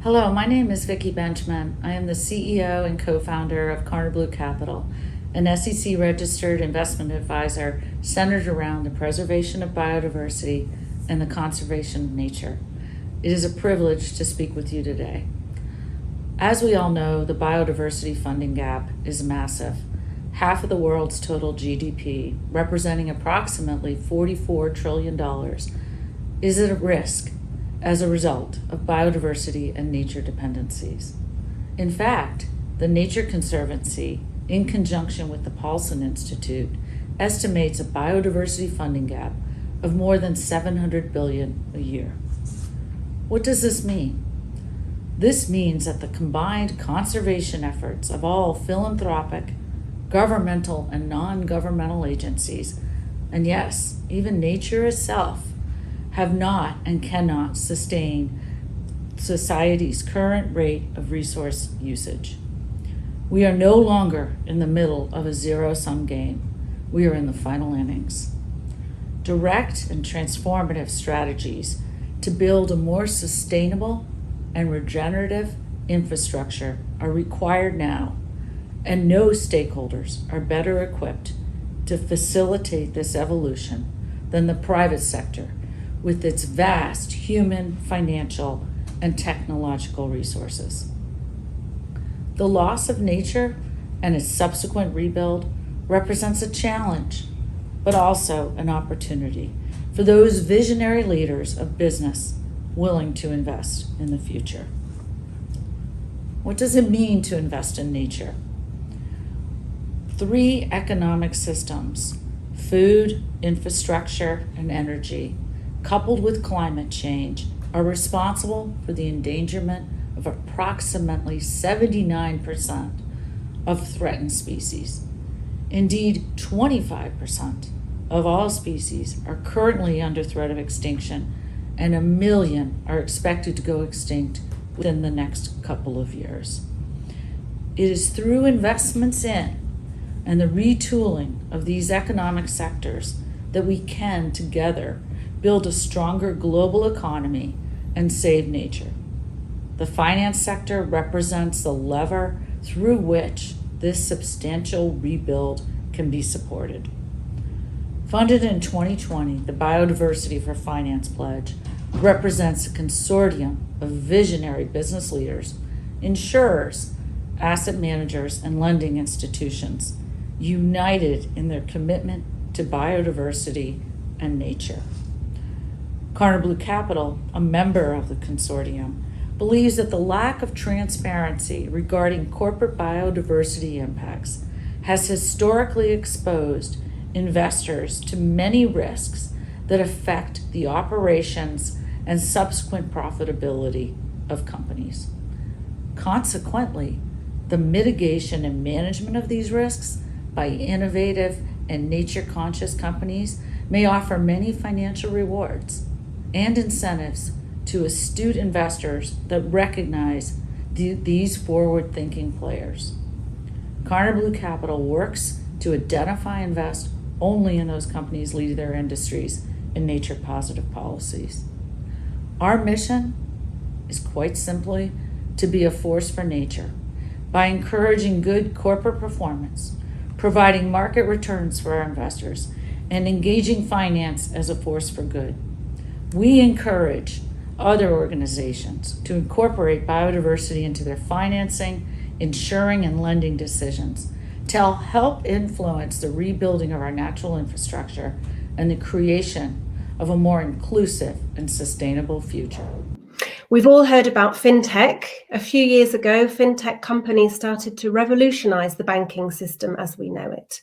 [SPEAKER 20] Hello, my name is Vicki Benchman. I am the CEO and co-founder of Carter Capital, an SEC-registered investment advisor centered around the preservation of biodiversity and the conservation of nature. It is a privilege to speak with you today. As we all know, the biodiversity funding gap is massive. Half of the world's total GDP, representing approximately $44 trillion, is at risk as a result of biodiversity and nature dependencies. In fact, the Nature Conservancy, in conjunction with the Paulson Institute, estimates a biodiversity funding gap of more than $700 billion a year. What does this mean? This means that the combined conservation efforts of all philanthropic, governmental, and non-governmental agencies, and yes, even nature itself, have not and cannot sustain society's current rate of resource usage. We are no longer in the middle of a zero-sum game. We are in the final innings. Direct and transformative strategies to build a more sustainable and regenerative infrastructure are required now, and no stakeholders are better equipped to facilitate this evolution than the private sector with its vast human, financial, and technological resources. The loss of nature and its subsequent rebuild represents a challenge, but also an opportunity for those visionary leaders of business willing to invest in the future. What does it mean to invest in nature? 3 economic systems, food, infrastructure, and energy, coupled with climate change, are responsible for the endangerment of approximately 79% of threatened species. Indeed, 25% of all species are currently under threat of extinction, and 1 million are expected to go extinct within the next couple of years. It is through investments in and the retooling of these economic sectors that we can together build a stronger global economy and save nature. The finance sector represents the lever through which this substantial rebuild can be supported. Funded in 2020, the Biodiversity for Finance Pledge represents a consortium of visionary business leaders, insurers, asset managers, and lending institutions united in their commitment to biodiversity and nature. Carter Blue Capital, a member of the consortium, believes that the lack of transparency regarding corporate biodiversity impacts has historically exposed investors to many risks that affect the operations and subsequent profitability of companies. Consequently, the mitigation and management of these risks by innovative and nature-conscious companies may offer many financial rewards and incentives to astute investors that recognize these forward-thinking players. Carter Blue Capital works to identify and invest only in those companies leading their industries in nature-positive policies. Our mission is quite simply to be a force for nature by encouraging good corporate performance, providing market returns for our investors, and engaging finance as a force for good. We encourage other organizations to incorporate biodiversity into their financing, insuring, and lending decisions to help influence the rebuilding of our natural infrastructure and the creation of a more inclusive and sustainable future.
[SPEAKER 13] We've all heard about fintech. A few years ago, fintech companies started to revolutionize the banking system as we know it.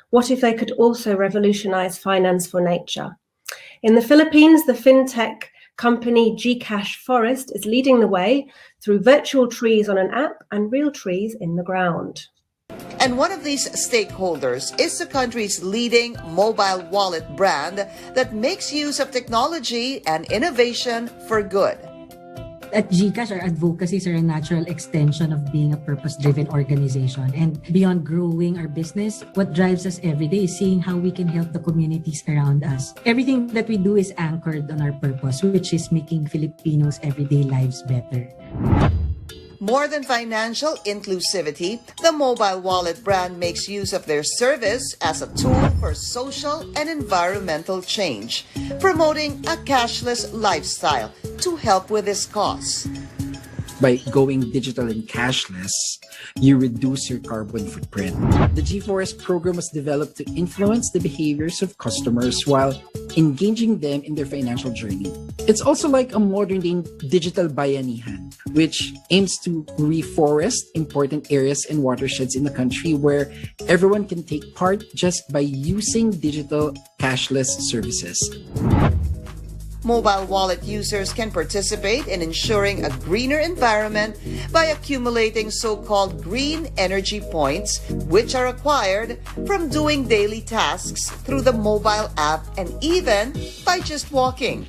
[SPEAKER 13] What if they could also revolutionize finance for nature? In the Philippines, the fintech company GCash Forest is leading the way through virtual trees on an app and real trees in the ground.
[SPEAKER 21] And one of these stakeholders is the country's leading mobile wallet brand that makes use of technology and innovation for good.
[SPEAKER 22] At GCash, our advocacies are a natural extension of being a purpose-driven organization. And beyond growing our business, what drives us every day is seeing how we can help the communities around us. Everything that we do is anchored on our purpose, which is making Filipinos' everyday lives better.
[SPEAKER 21] More than financial inclusivity, the mobile wallet brand makes use of their service as a tool for social and environmental change, promoting a cashless lifestyle to help with this cause.
[SPEAKER 23] By going digital and cashless, you reduce your carbon footprint. The G4S program was developed to influence the behaviors of customers while engaging them in their financial journey. It's also like a modern-day digital bayanihan, which aims to reforest important areas and watersheds in the country where everyone can take part just by using digital cashless services.
[SPEAKER 21] Mobile wallet users can participate in ensuring a greener environment by accumulating so-called green energy points, which are acquired from doing daily tasks through the mobile app and even by just walking,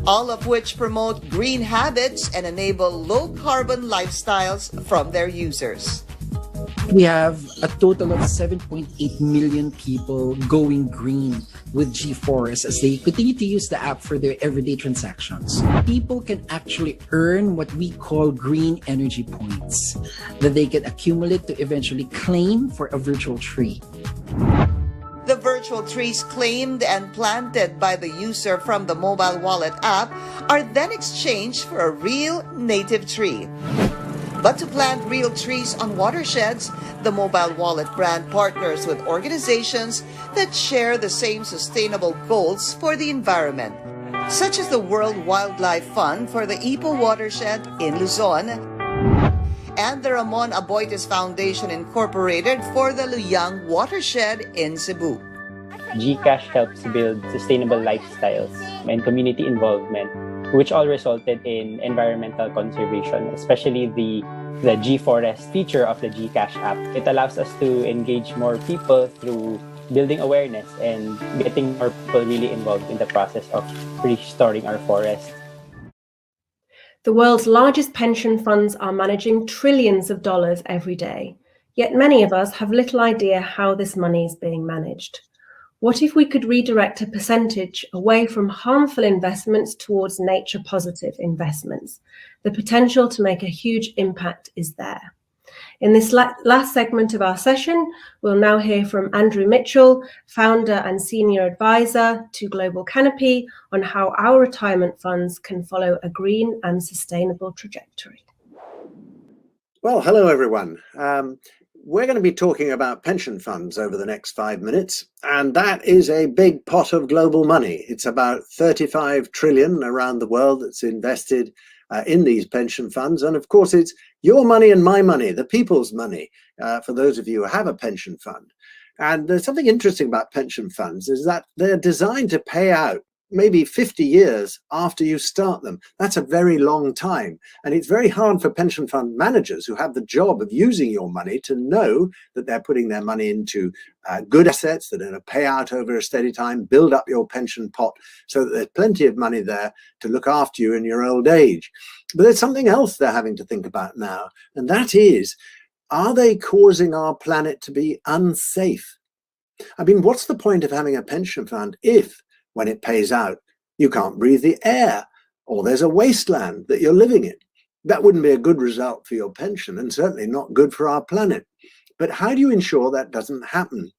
[SPEAKER 21] all of which promote green habits and enable low-carbon lifestyles from their users.
[SPEAKER 23] We have a total of 7.8 million people going green with G4S as they continue to use the app for their everyday transactions. People can actually earn what we call green energy points that they can accumulate to eventually claim for a virtual tree.
[SPEAKER 21] The virtual trees claimed and planted by the user from the mobile wallet app are then exchanged for a real native tree. But to plant real trees on watersheds, the mobile wallet brand partners with organizations that share the same sustainable goals for the environment, such as the World Wildlife Fund for the Ipo watershed in Luzon and the Ramon Aboites Foundation Incorporated for the Luyang watershed in Cebu.
[SPEAKER 1] GCash helps build sustainable lifestyles and community involvement, which all resulted in environmental conservation, especially the G4S feature of the GCash app. It allows us to engage more people through building awareness and getting more people really involved in the process of restoring our forests.
[SPEAKER 13] The world's largest pension funds are managing trillions of dollars every day, yet many of us have little idea how this money is being managed. What if we could redirect a percentage away from harmful investments towards nature-positive investments? The potential to make a huge impact is there. In this last segment of our session, we'll now hear from Andrew Mitchell, founder and senior advisor to Global Canopy, on how our retirement funds can follow a green and sustainable trajectory.
[SPEAKER 14] Well, hello, everyone. We're going to be talking about pension funds over the next 5 minutes, and that is a big pot of global money. It's about 35 trillion around the world that's invested in these pension funds. And of course, it's your money and my money, the people's money, for those of you who have a pension fund. And there's something interesting about pension funds is that they're designed to pay out maybe 50 years after you start them. That's a very long time. And it's very hard for pension fund managers who have the job of using your money to know that they're putting their money into good assets that are going to pay out over a steady time, build up your pension pot so that there's plenty of money there to look after you in your old age. But there's something else they're having to think about now, and that is, are they causing our planet to be unsafe? I mean, what's the point of having a pension fund if, when it pays out, you can't breathe the air, or there's a wasteland that you're living in? That wouldn't be a good result for your pension, and certainly not good for our planet. But how do you ensure that doesn't happen?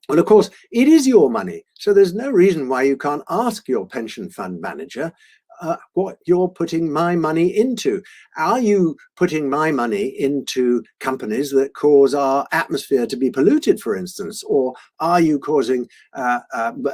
[SPEAKER 14] Well, of course, it is your money, so there's no reason why you can't ask your pension fund manager what you're putting my money into. Are you putting my money into companies that cause our atmosphere to be polluted, for instance? Or are you causing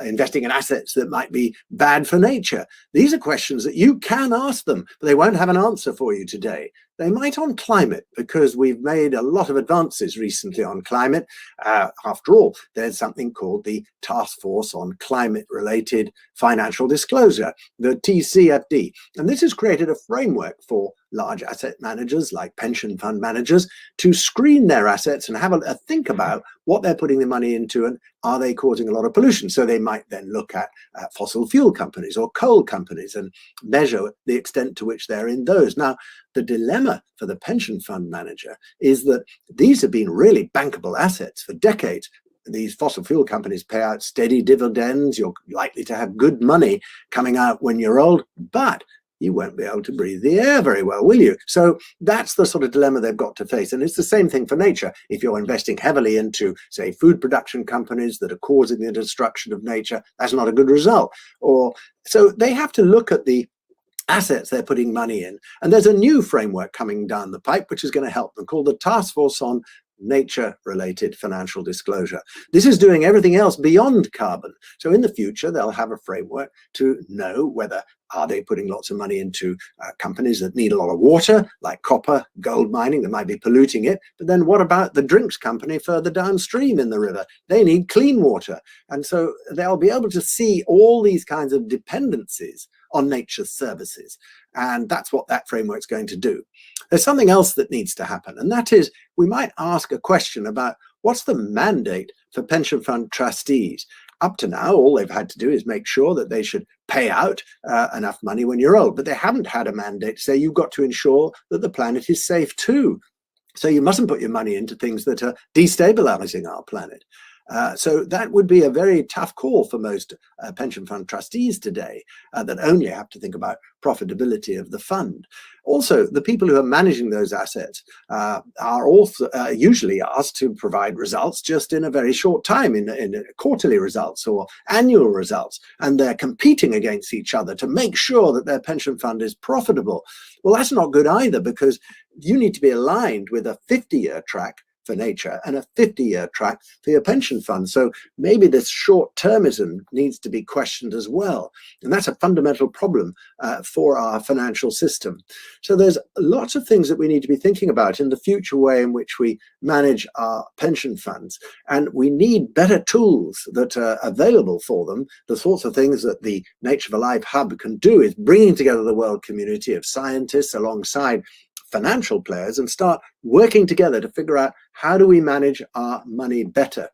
[SPEAKER 14] investing in assets that might be bad for nature? These are questions that you can ask them, but they won't have an answer for you today. They might on climate, because we've made a lot of advances recently on climate. After all, there's something called the Task Force on Climate-Related Financial Disclosure, the TCFD. And this has created a framework for large asset managers like pension fund managers to screen their assets and have a think about what they're putting their money into and are they causing a lot of pollution. So they might then look at fossil fuel companies or coal companies and measure the extent to which they're in those. Now, the dilemma for the pension fund manager is that these have been really bankable assets for decades. These fossil fuel companies pay out steady dividends. You're likely to have good money coming out when you're old, but you won't be able to breathe the air very well, will you? So that's the sort of dilemma they've got to face. And it's the same thing for nature. If you're investing heavily into, say, food production companies that are causing the destruction of nature, that's not a good result. Or so they have to look at the assets they're putting money in. And there's a new framework coming down the pipe, which is going to help them, called the Task Force on Nature-Related Financial Disclosure. This is doing everything else beyond carbon. So in the future, they'll have a framework to know whether are they putting lots of money into companies that need a lot of water, like copper, gold mining, that might be polluting it. But then what about the drinks company further downstream in the river? They need clean water. And so they'll be able to see all these kinds of dependencies on nature's services. And that's what that framework's going to do. There's something else that needs to happen, and that is we might ask a question about what's the mandate for pension fund trustees. Up to now, all they've had to do is make sure that they should pay out enough money when you're old, but they haven't had a mandate to say you've got to ensure that the planet is safe too. So you mustn't put your money into things that are destabilizing our planet. So that would be a very tough call for most pension fund trustees today that only have to think about profitability of the fund. Also, the people who are managing those assets are also usually asked to provide results just in a very short time, in quarterly results or annual results, and they're competing against each other to make sure that their pension fund is profitable. Well, that's not good either, because you need to be aligned with a 50-year track for nature and a 50-year track for your pension fund. So maybe this short-termism needs to be questioned as well. And that's a fundamental problem for our financial system. So there's lots of things that we need to be thinking about in the future way in which we manage our pension funds. And we need better tools that are available for them. The sorts of things that the Nature for Life Hub can do is bringing together the world community of scientists alongside financial players and start working together to figure out how do we manage our money better.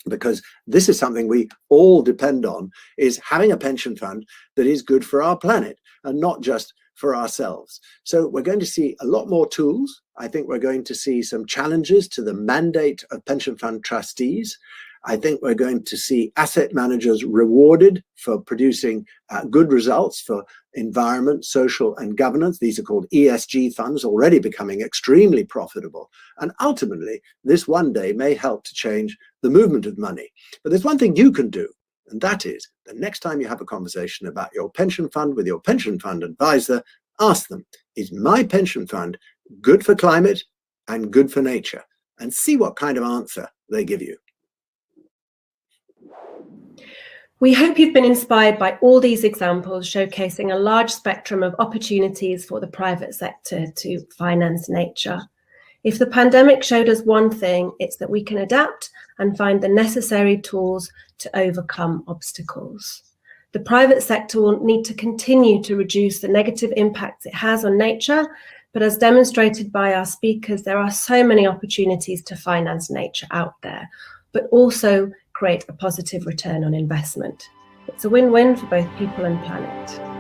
[SPEAKER 14] Because this is something we all depend on, is having a pension fund that is good for our planet and not just for ourselves. So we're going to see a lot more tools. I think we're going to see some challenges to the mandate of pension fund trustees. I think we're going to see asset managers rewarded for producing good results for environment, social, and governance. These are called ESG funds, already becoming extremely profitable. And ultimately, this one day may help to change the movement of money. But there's one thing you can do, and that is the next time you have a conversation about your pension fund with your pension fund advisor, ask them, is my pension fund good for climate and good for nature? And see what kind of answer they give you.
[SPEAKER 13] We hope you've been inspired by all these examples showcasing a large spectrum of opportunities for the private sector to finance nature. If the pandemic showed us one thing, it's that we can adapt and find the necessary tools to overcome obstacles. The private sector will need to continue to reduce the negative impacts it has on nature, but as demonstrated by our speakers, there are so many opportunities to finance nature out there, but also create a positive return on investment. It's a win-win for both people and planet.